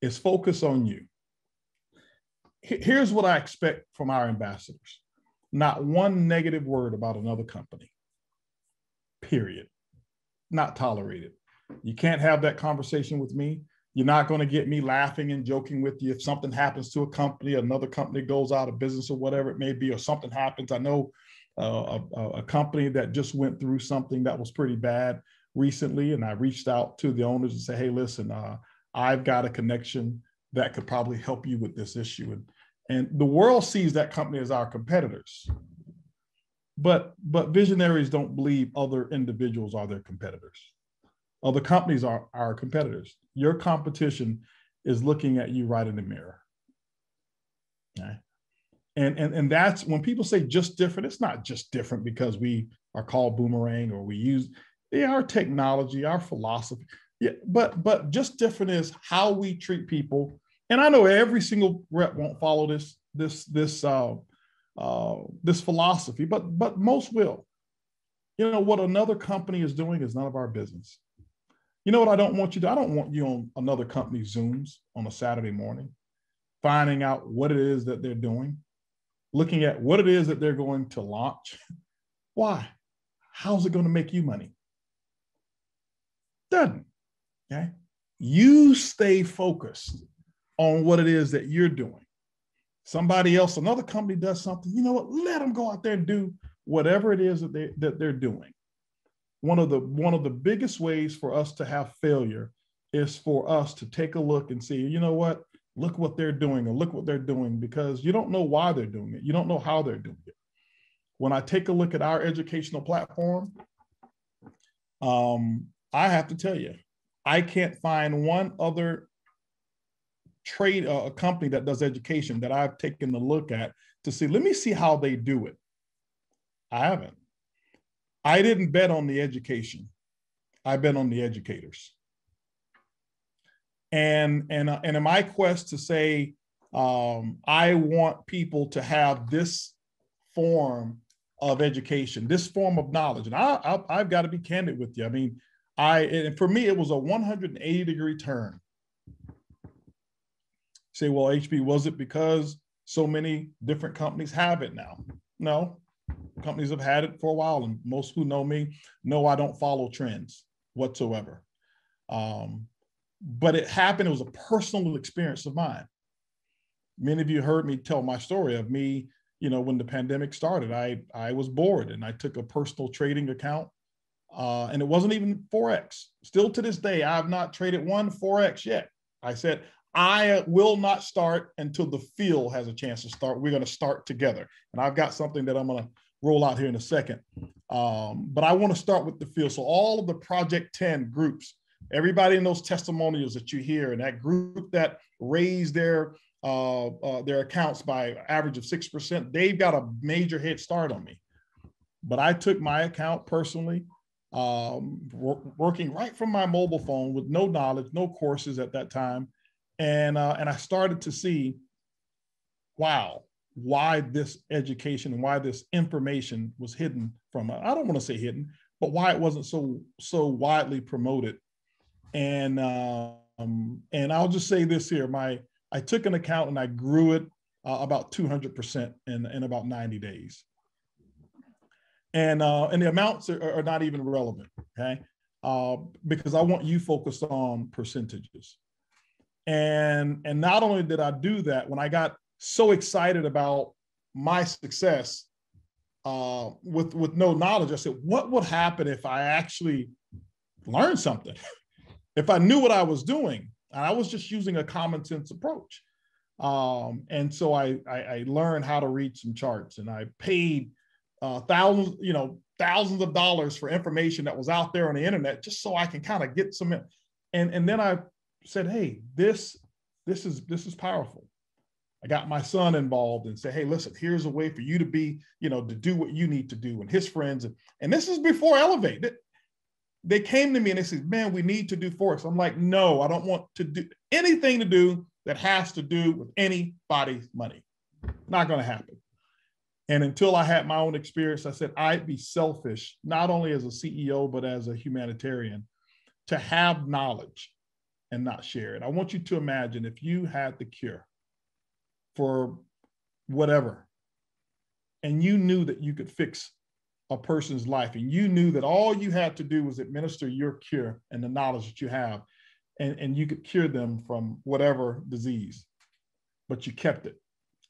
is focus on you. Here's what I expect from our ambassadors. Not one negative word about another company, period. Not tolerated. You can't have that conversation with me. You're not going to get me laughing and joking with you if something happens to a company, another company goes out of business or whatever it may be, or something happens. I know a company that just went through something that was pretty bad recently, and I reached out to the owners and said, hey, listen, I've got a connection that could probably help you with this issue. And the world sees that company as our competitors. But visionaries don't believe other individuals are their competitors. Other companies are our competitors. Your competition is looking at you right in the mirror. Okay? And that's when people say just different, it's not just different because we are called Boomerang or we use our technology, our philosophy. Yeah, but just different is how we treat people. And I know every single rep won't follow this philosophy, but most will. You know, what another company is doing is none of our business. You know what I don't want you to do? I don't want you on another company's Zooms on a Saturday morning, finding out what it is that they're doing, looking at what it is that they're going to launch. Why? How's it going to make you money? Doesn't. Okay. You stay focused on what it is that you're doing. Somebody else, another company does something, you know what? Let them go out there and do whatever it is that they're doing. One of the biggest ways for us to have failure is for us to take a look and see, you know what? Look what they're doing, or look what they're doing, because you don't know why they're doing it. You don't know how they're doing it. When I take a look at our educational platform, I have to tell you, I can't find one other a company that does education that I've taken a look at to see, let me see how they do it. I haven't. I didn't bet on the education. I bet on the educators. And in my quest to say, I want people to have this form of education, this form of knowledge. And I've got to be candid with you. I mean, and for me, it was a 180-degree turn. Say, well, HB, was it because so many different companies have it now? No, companies have had it for a while, and most who know me know I don't follow trends whatsoever. But it happened, it was a personal experience of mine. Many of you heard me tell my story of me, you know, when the pandemic started, I was bored and I took a personal trading account, and it wasn't even Forex. Still to this day, I have not traded one Forex yet. I said, I will not start until the field has a chance to start. We're going to start together. And I've got something that I'm going to roll out here in a second. But I want to start with the field. So all of the Project 10 groups, everybody in those testimonials that you hear, and that group that raised their accounts by average of 6%, they've got a major head start on me. But I took my account personally, working right from my mobile phone with no knowledge, no courses at that time. And I started to see, wow, why this education and why this information was hidden from, I don't want to say hidden, but why it wasn't so widely promoted. And I'll just say this here, I took an account and I grew it about 200% in about 90 days. And the amounts are not even relevant, okay? Because I want you focused on percentages. And not only did I do that, when I got so excited about my success with no knowledge, I said, what would happen if I actually learned something? If I knew what I was doing, and I was just using a common sense approach. And so I learned how to read some charts, and I paid thousands of dollars for information that was out there on the internet, just so I can kind of get some, and then I said, hey, this is powerful. I got my son involved and said, hey, listen, here's a way for you to be, to do what you need to do. And his friends, and this is before Ellev8. They came to me and they said, man, we need to do Forex. I'm like, no, I don't want to do anything to do that has to do with anybody's money. Not going to happen. And until I had my own experience, I said, I'd be selfish, not only as a CEO, but as a humanitarian, to have knowledge and not share it. I want you to imagine if you had the cure for whatever, and you knew that you could fix a person's life, and you knew that all you had to do was administer your cure and the knowledge that you have, and you could cure them from whatever disease, but you kept it,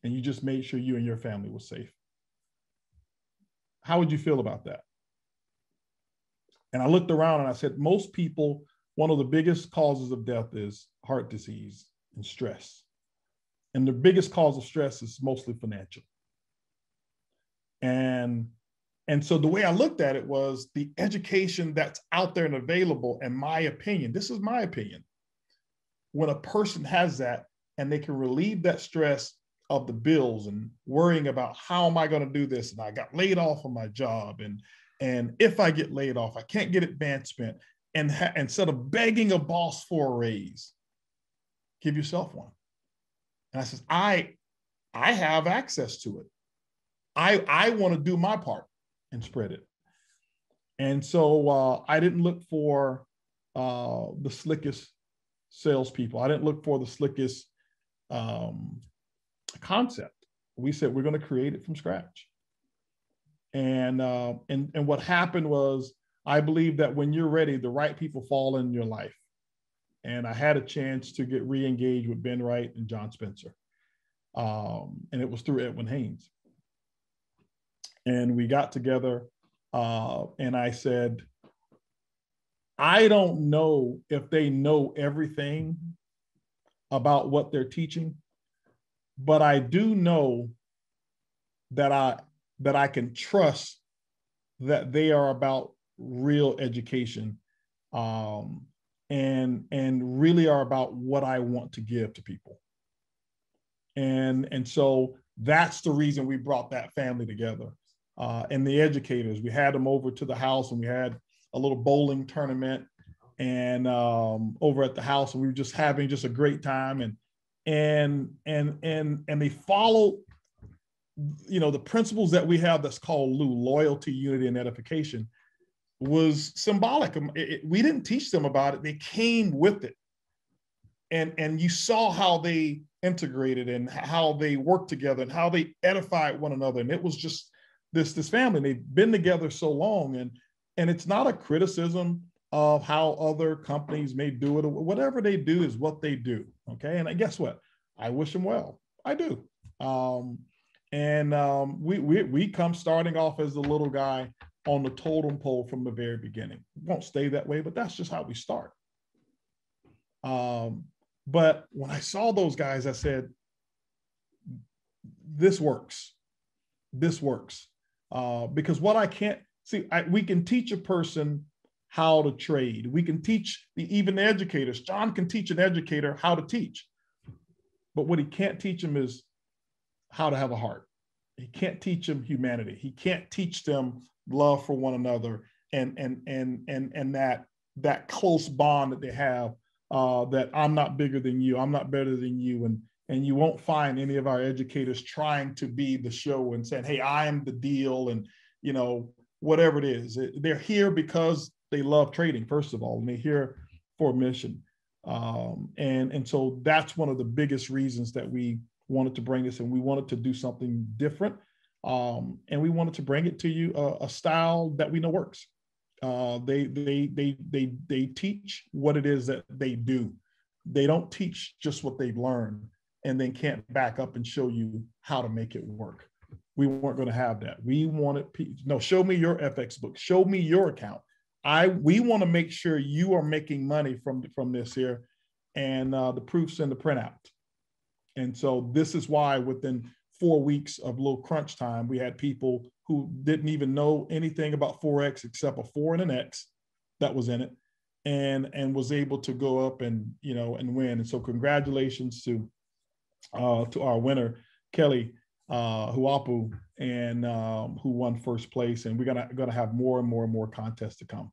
and you just made sure you and your family were safe. How would you feel about that? And I looked around and I said, most people, one of the biggest causes of death is heart disease and stress. And the biggest cause of stress is mostly financial. And so the way I looked at it was the education that's out there and available, in my opinion, this is my opinion, when a person has that and they can relieve that stress of the bills and worrying about how am I going to do this? And I got laid off from my job. And if I get laid off, I can't get advancement. And instead of begging a boss for a raise, give yourself one. And I said, I have access to it. I want to do my part and spread it. And so I didn't look for the slickest salespeople. I didn't look for the slickest concept. We said, we're going to create it from scratch. And what happened was, I believe that when you're ready, the right people fall in your life. And I had a chance to get re-engaged with Ben Wright and John Spencer. And it was through Edwin Haynes. And we got together and I said, I don't know if they know everything about what they're teaching, but I do know that I can trust that they are about real education and really are about what I want to give to people. And so that's the reason we brought that family together. And the educators, we had them over to the house and we had a little bowling tournament and over at the house, and we were just having just a great time. And they follow, you know, the principles that we have that's called loyalty, unity, and edification was symbolic. We didn't teach them about it. They came with it. And you saw how they integrated and how they worked together and how they edified one another. And it was just this family. They've been together so long. And it's not a criticism of how other companies may do it, or whatever they do is what they do. Okay. And guess what? I wish them well. I do. We come starting off as the little guy on the totem pole from the very beginning. It won't stay that way, but that's just how we start. But when I saw those guys, I said, this works. This works. Because what I can't see, we can teach a person how to trade. We can teach even the educators. John can teach an educator how to teach. But what he can't teach them is how to have a heart. He can't teach them humanity. He can't teach them love for one another and that close bond that they have, that I'm not bigger than you, I'm not better than you. And you won't find any of our educators trying to be the show and saying, hey, I am the deal, and you know, whatever it is. They're here because they love trading, first of all, and they're here for a mission. And so that's one of the biggest reasons that we wanted to bring this, and we wanted to do something different. And we wanted to bring it to you a style that we know works. They teach what it is that they do. They don't teach just what they've learned and then can't back up and show you how to make it work. We weren't going to have that. We wanted, no, show me your FX book, show me your account. We want to make sure you are making money from this here, and the proof's in the printout. And so this is why within 4 weeks of little crunch time, we had people who didn't even know anything about Forex except a 4 and an X that was in it, and was able to go up and, you know, and win. And so congratulations to our winner, Kelly Huapu, and who won first place. And we're gonna have more and more contests to come.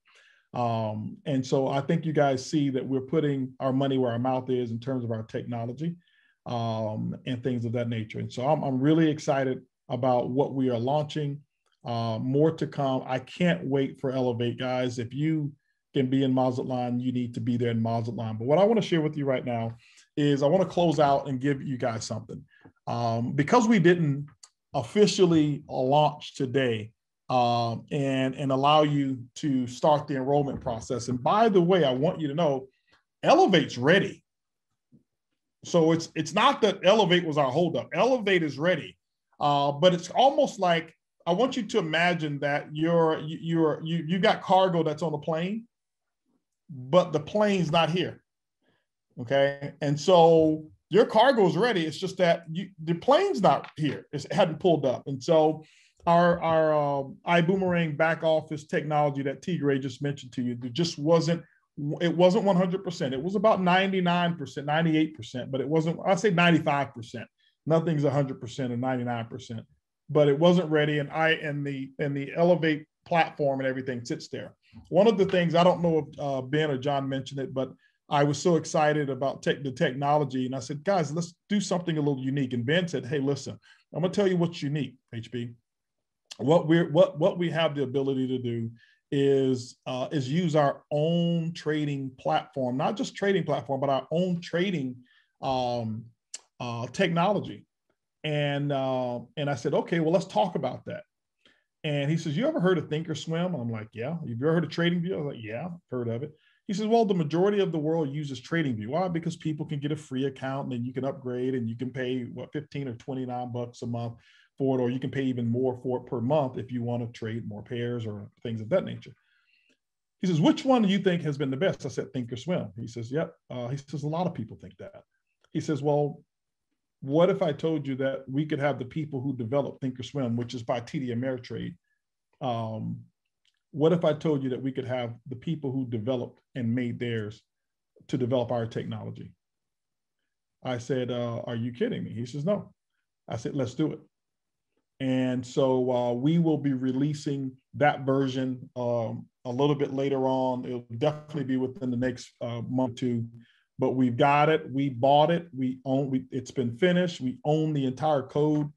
And so I think you guys see that we're putting our money where our mouth is in terms of our technology and things of that nature. And so I'm really excited about what we are launching. More to come. I can't wait for Ellev8, guys. If you can be in Mazatlan, you need to be there in Mazatlan. But what I want to share with you right now is I want to close out and give you guys something. Because we didn't officially launch today and allow you to start the enrollment process. And by the way, I want you to know, Ellev8's ready. So it's not that Ellev8 was our holdup. Ellev8 is ready, but it's almost like, I want you to imagine that you got cargo that's on the plane, but the plane's not here. Okay. And so your cargo's ready. It's just that the plane's not here. It hadn't pulled up. And so our iBuumerang back office technology that T. Gray just mentioned to you, it wasn't 100%. It was about 99%, 98%, but it wasn't, I'd say 95%. Nothing's 100% or 99%, but it wasn't ready. And the Ellev8 platform and everything sits there. One of the things, I don't know if Ben or John mentioned it, but I was so excited about the technology. And I said, guys, let's do something a little unique. And Ben said, hey, listen, I'm going to tell you what's unique, HB. What we have the ability to do is use our own trading platform, not just trading platform, but our own trading technology. And I said, okay, well, let's talk about that. And he says, you ever heard of Thinkorswim? I'm like, yeah. Have you ever heard of TradingView? I was like, yeah, I've heard of it. He says, well, the majority of the world uses TradingView. Why? Because people can get a free account and then you can upgrade and you can pay, what, 15 or 29 bucks a month for it, or you can pay even more for it per month if you want to trade more pairs or things of that nature. He says, which one do you think has been the best? I said, Thinkorswim. He says, yep. He says, a lot of people think that. He says, well, what if I told you that we could have the people who developed Thinkorswim, which is by TD Ameritrade? What if I told you that we could have the people who developed and made theirs to develop our technology? I said, are you kidding me? He says, no. I said, let's do it. And so we will be releasing that version a little bit later on. It'll definitely be within the next month or two. But we've got it. We bought it. It's been finished. We own the entire code,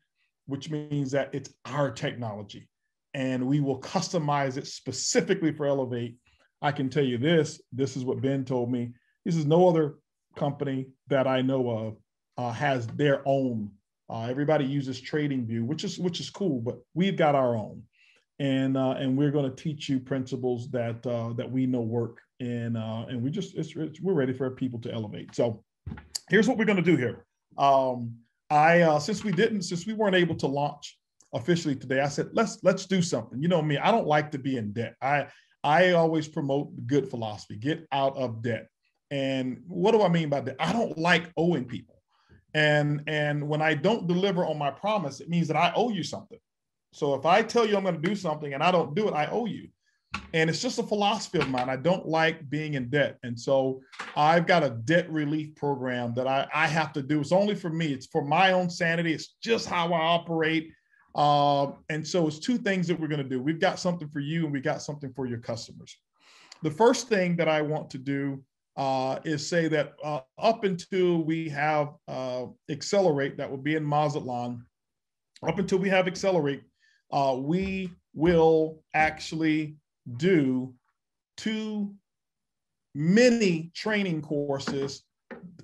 which means that it's our technology. And we will customize it specifically for Ellev8. I can tell you this is what Ben told me. He says, no other company that I know of has their own. Everybody uses TradingView, which is cool, but we've got our own. And we're going to teach you principles that we know work. And we're ready for people to elevate. So here's what we're going to do here. Since we weren't able to launch officially today, I said, let's do something. You know me, I don't like to be in debt. I always promote the good philosophy, get out of debt. And what do I mean by that? I don't like owing people. And when I don't deliver on my promise, it means that I owe you something. So if I tell you I'm going to do something and I don't do it, I owe you. And it's just a philosophy of mine. I don't like being in debt. And so I've got a debt relief program that I have to do. It's only for me. It's for my own sanity. It's just how I operate. And so it's two things that we're going to do. We've got something for you and we got something for your customers. The first thing that I want to do is say that up until we have Accelerate, that will be in Mazatlan, up until we have Accelerate, we will actually do 2 mini training courses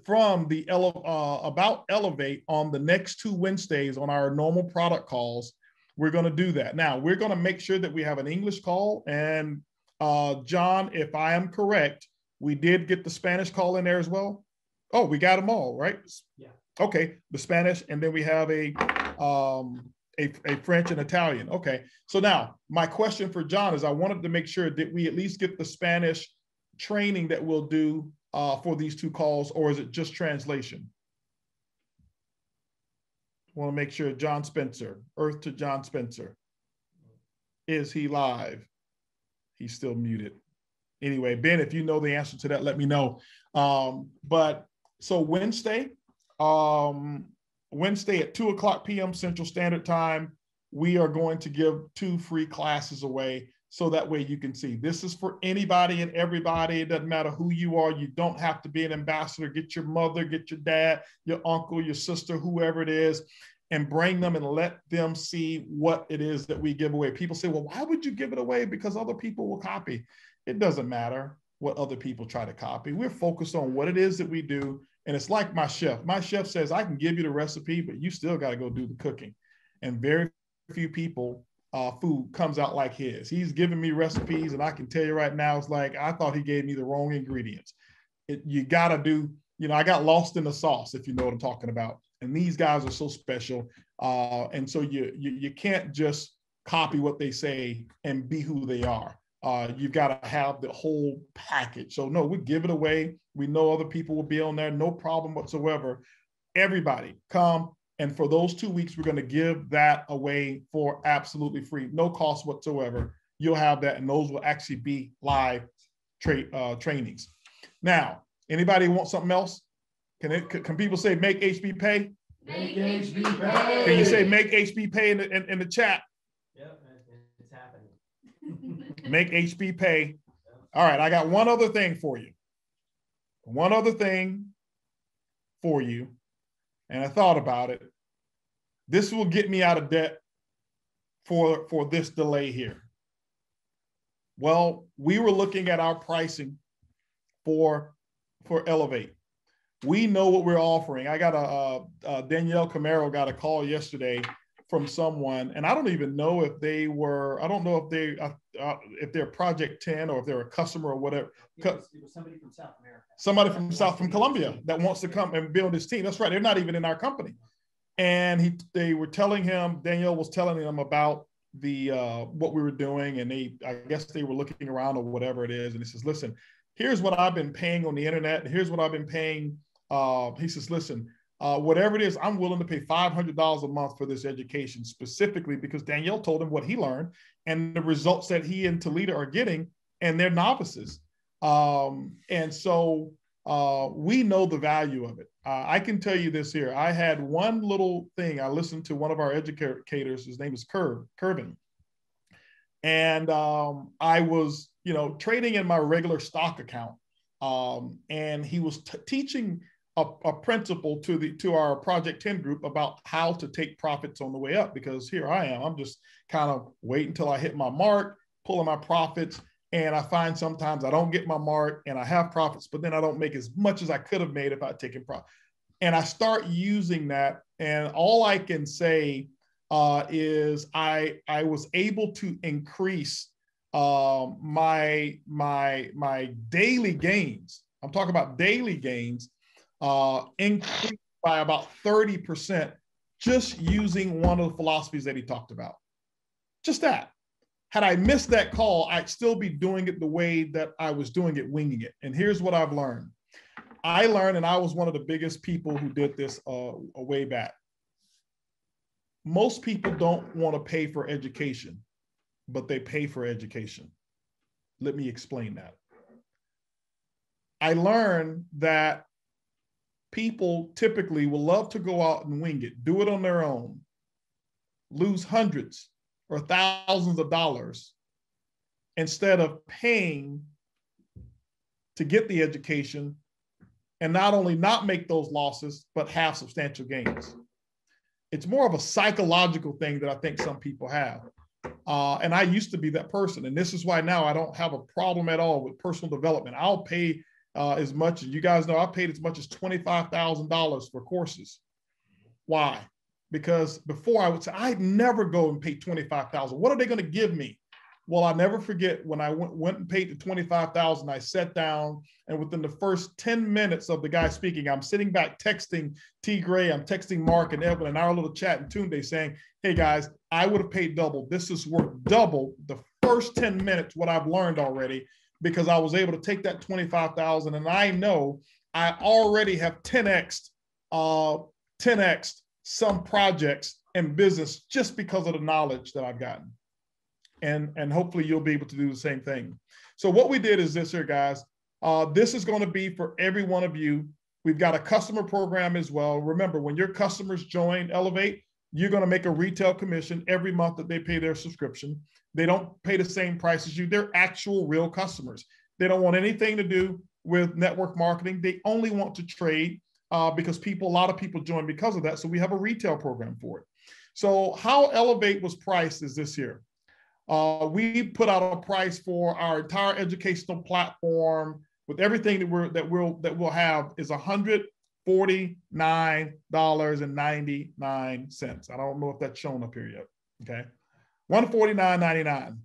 from the about Ellev8 on the next 2 Wednesdays on our normal product calls. We're going to do that. Now, we're going to make sure that we have an English call. And John, if I am correct, we did get the Spanish call in there as well. Oh, we got them all, right? Yeah. Okay, the Spanish, and then we have a French and Italian. Okay, so now my question for John is, I wanted to make sure that we at least get the Spanish training that we'll do for these 2 calls, or is it just translation? I want to make sure. John Spencer, Earth to John Spencer. Is he live? He's still muted. Anyway, Ben, if you know the answer to that, let me know. But so Wednesday at 2:00 p.m. Central Standard Time, we are going to give 2 free classes away. So that way you can see. This is for anybody and everybody. It doesn't matter who you are. You don't have to be an ambassador. Get your mother, get your dad, your uncle, your sister, whoever it is, and bring them and let them see what it is that we give away. People say, well, why would you give it away? Because other people will copy. It doesn't matter what other people try to copy. We're focused on what it is that we do. And it's like my chef. My chef says, I can give you the recipe, but you still got to go do the cooking. And very few people food comes out like his. He's giving me recipes, and I can tell you right now, it's like, I thought he gave me the wrong ingredients. You got to do, I got lost in the sauce, if you know what I'm talking about. And these guys are so special. And so you can't just copy what they say and be who they are. You've got to have the whole package. So no, we give it away. We know other people will be on there, no problem whatsoever. Everybody come. And for those 2 weeks, we're going to give that away for absolutely free, no cost whatsoever. You'll have that, and those will actually be live trainings. Now, anybody want something else? Can people say make HB pay? Make HB pay. Can you say make HB pay in the chat? Yep, it's happening. Make HB pay. All right, I got one other thing for you. One other thing for you. And I thought about it. This will get me out of debt for this delay here. Well, we were looking at our pricing for Ellev8. We know what we're offering. I got Danielle Camaro got a call yesterday from someone, and I don't even know if they were, I don't know if they're Project 10 or if they're a customer or whatever. It was somebody from South America. Somebody from Colombia that wants to come and build his team. That's right. They're not even in our company. And they were telling him, Danielle was telling him about the what we were doing, and I guess they were looking around or whatever it is. And he says, listen, here's what I've been paying on the internet. Here's what I've been paying. He says, listen, whatever it is, I'm willing to pay $500 a month for this education, specifically because Danielle told him what he learned and the results that he and Toledo are getting, and they're novices. And so we know the value of it. I can tell you this here. I had one little thing. I listened to one of our educators. His name is Curvin. And I was, trading in my regular stock account. And he was teaching a principle to our Project 10 group about how to take profits on the way up, because here I am. I'm just kind of waiting until I hit my mark, pulling my profits. And I find sometimes I don't get my mark and I have profits, but then I don't make as much as I could have made if I'd taken profit. And I start using that. And all I can say is I was able to increase my daily gains. I'm talking about daily gains, increased by about 30% just using one of the philosophies that he talked about. Just that. Had I missed that call, I'd still be doing it the way that I was doing it, winging it. And here's what I've learned. I learned, and I was one of the biggest people who did this way back. Most people don't want to pay for education, but they pay for education. Let me explain that. I learned that people typically will love to go out and wing it, do it on their own, lose hundreds or thousands of dollars instead of paying to get the education and not only not make those losses, but have substantial gains. It's more of a psychological thing that I think some people have. And I used to be that person. And this is why now I don't have a problem at all with personal development. I'll pay as much as you guys know, I paid as much as $25,000 for courses. Why? Because before I would say, I'd never go and pay $25,000. What are they going to give me? Well, I'll never forget when I went and paid the $25,000, I sat down, and within the first 10 minutes of the guy speaking, I'm sitting back texting T. Gray, I'm texting Mark and Evan in our little chat in Tunde saying, hey guys, I would have paid double. This is worth double the first 10 minutes, what I've learned already, because I was able to take that $25,000, and I know I already have 10x'd some projects and business just because of the knowledge that I've gotten. And hopefully you'll be able to do the same thing. So what we did is this here, guys. This is going to be for every one of you. We've got a customer program as well. Remember, when your customers join Ellev8, you're going to make a retail commission every month that they pay their subscription. They don't pay the same price as you. They're actual real customers. They don't want anything to do with network marketing. They only want to trade because a lot of people join because of that. So we have a retail program for it. So how Ellev8 was priced is this here. We put out a price for our entire educational platform with everything that we'll have is $149.99. I don't know if that's shown up here yet. Okay, $149.99.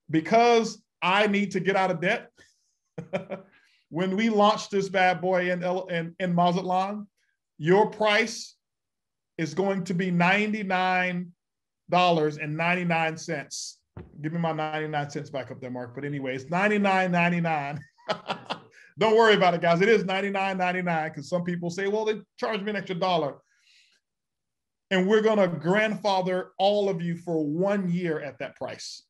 Because I need to get out of debt. When we launched this bad boy in Mazatlan, your price is going to be $99.99. Give me my 99 cents back up there, Mark. But anyway, it's $99.99. Don't worry about it, guys. It is $99.99 because some people say, well, they charge me an extra $1. And we're going to grandfather all of you for 1 year at that price.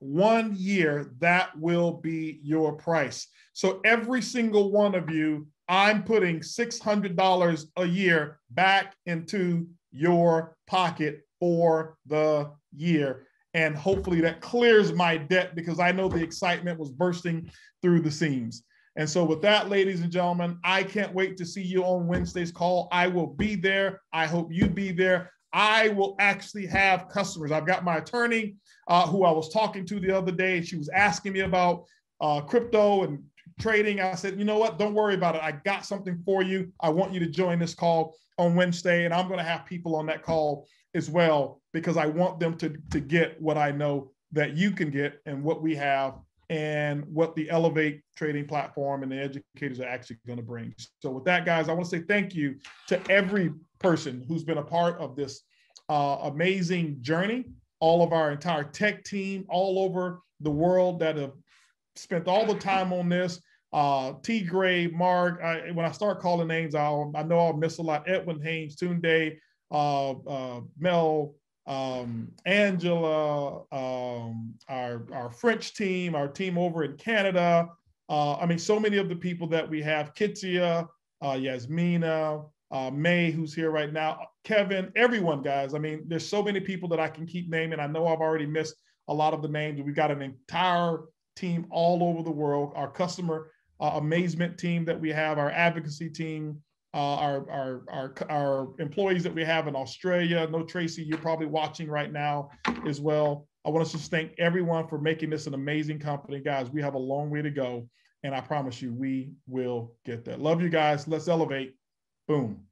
1 year, that will be your price. So every single one of you, I'm putting $600 a year back into your pocket for the year. And hopefully that clears my debt because I know the excitement was bursting through the seams. And so with that, ladies and gentlemen, I can't wait to see you on Wednesday's call. I will be there. I hope you be there. I will actually have customers. I've got my attorney who I was talking to the other day. She was asking me about crypto and trading. I said, you know what? Don't worry about it. I got something for you. I want you to join this call on Wednesday. And I'm going to have people on that call as well because I want them to get what I know that you can get and what we have and what the Ellev8 trading platform and the educators are actually going to bring. So with that, guys, I want to say thank you to every person who's been a part of this amazing journey, all of our entire tech team all over the world that have spent all the time on this. T. Gray, Mark, when I start calling names, I know I'll miss a lot. Edwin Haynes, Tunde, Mel, Angela, our French team, our team over in Canada. I mean, so many of the people that we have, Kitsia, Yasmina, May, who's here right now, Kevin, everyone, guys. I mean, there's so many people that I can keep naming. I know I've already missed a lot of the names. We've got an entire team all over the world, our customer amazement team that we have, our advocacy team, our employees that we have in Australia. No, Tracy, you're probably watching right now as well. I want to just thank everyone for making this an amazing company. Guys, we have a long way to go, and I promise you we will get there. Love you guys. Let's elevate. Boom.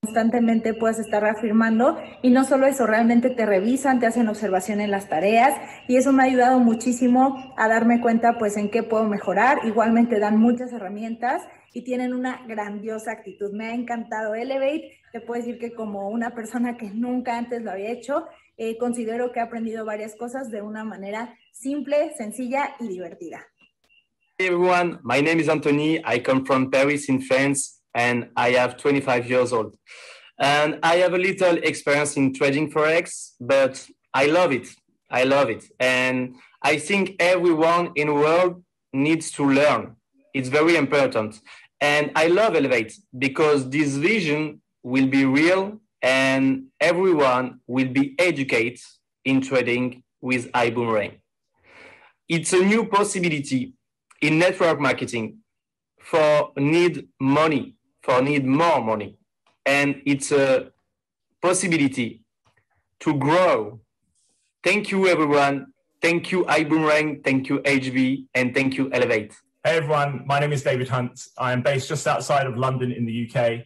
Constantemente puedes estar reafirmando y no solo eso, realmente te revisan, te hacen observación en las tareas y eso me ha ayudado muchísimo a darme cuenta pues en qué puedo mejorar. Igualmente dan muchas herramientas y tienen una grandiosa actitud. Me ha encantado Ellev8. Te puedo decir que como una persona que nunca antes lo había hecho, considero que he aprendido varias cosas de una manera simple, sencilla y divertida. Hey everyone, my name is Anthony. I come from Paris in France and I have 25 years old. And I have a little experience in trading Forex, but I love it. I love it. And I think everyone in the world needs to learn. It's very important. And I love Ellev8 because this vision will be real and everyone will be educated in trading with iBuumerang. It's a new possibility in network marketing for need money, for need more money. And it's a possibility to grow. Thank you, everyone. Thank you, iBuumerang. Thank you, HV. And thank you, Ellev8. Hey, everyone. My name is David Hunt. I am based just outside of London in the UK.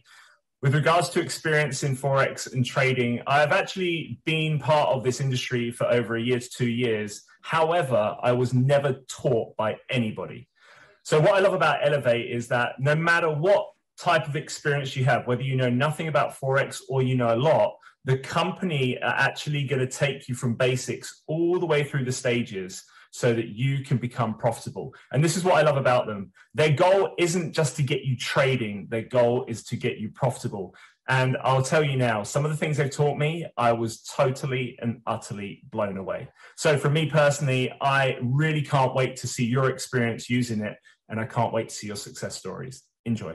With regards to experience in Forex and trading, I have actually been part of this industry for over a year to 2 years. However, I was never taught by anybody. So what I love about Ellev8 is that no matter what type of experience you have, whether you know nothing about Forex or you know a lot, the company are actually going to take you from basics all the way through the stages so that you can become profitable. And this is what I love about them. Their goal isn't just to get you trading. Their goal is to get you profitable. And I'll tell you now, some of the things they've taught me, I was totally and utterly blown away. So for me personally, I really can't wait to see your experience using it. And I can't wait to see your success stories. Enjoy.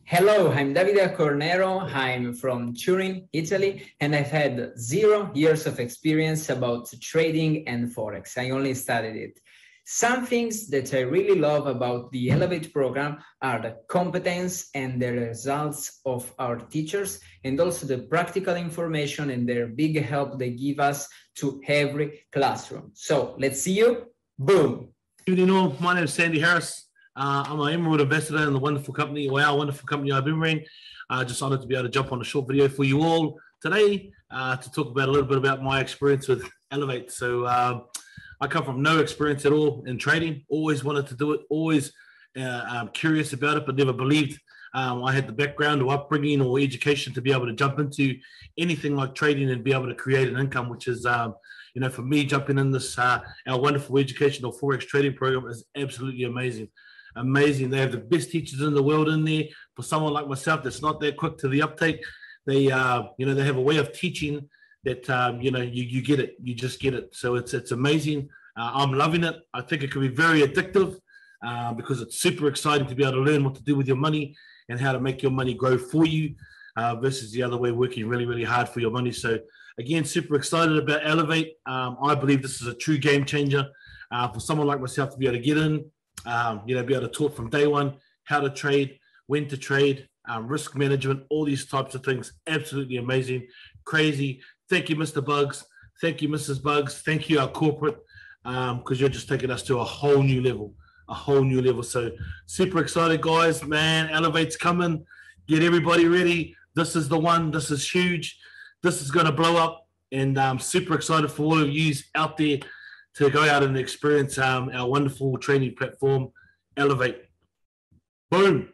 Hello, I'm Davide Cornero. I'm from Turin, Italy, and I've had 0 years of experience about trading and Forex. I only studied it. Some things that I really love about the Ellev8 program are the competence and the results of our teachers, and also the practical information and their big help they give us to every classroom. So let's see you. Boom. You know, my name is Sandy Harris. I'm an Emerald Ambassador in the wonderful company, or our wonderful company, iBuumerang. Just honored to be able to jump on a short video for you all today to talk about a little bit about my experience with Ellev8. So I come from no experience at all in trading, always wanted to do it, always curious about it, but never believed I had the background or upbringing or education to be able to jump into anything like trading and be able to create an income, which is, you know, for me, jumping in this, our wonderful educational Forex trading program is absolutely amazing. Amazing. They have the best teachers in the world in there. For someone like myself that's not that quick to the uptake, they, you know, they have a way of teaching that, you know, you get it. You just get it. So it's amazing. I'm loving it. I think it can be very addictive because it's super exciting to be able to learn what to do with your money and how to make your money grow for you versus the other way, working really, really hard for your money. So again, super excited about Ellev8. I believe this is a true game changer for someone like myself to be able to get in, you know, be able to talk from day one, how to trade, when to trade, risk management, all these types of things. Absolutely amazing, crazy. Thank you, Mr. Buggs. Thank you, Mrs. Buggs. Thank you, our corporate, because you're just taking us to a whole new level, So super excited, guys, man. Ellev8's coming. Get everybody ready. This is the one. This is huge. This is going to blow up. And I'm super excited for all of you out there to go out and experience our wonderful training platform, Ellev8. Boom.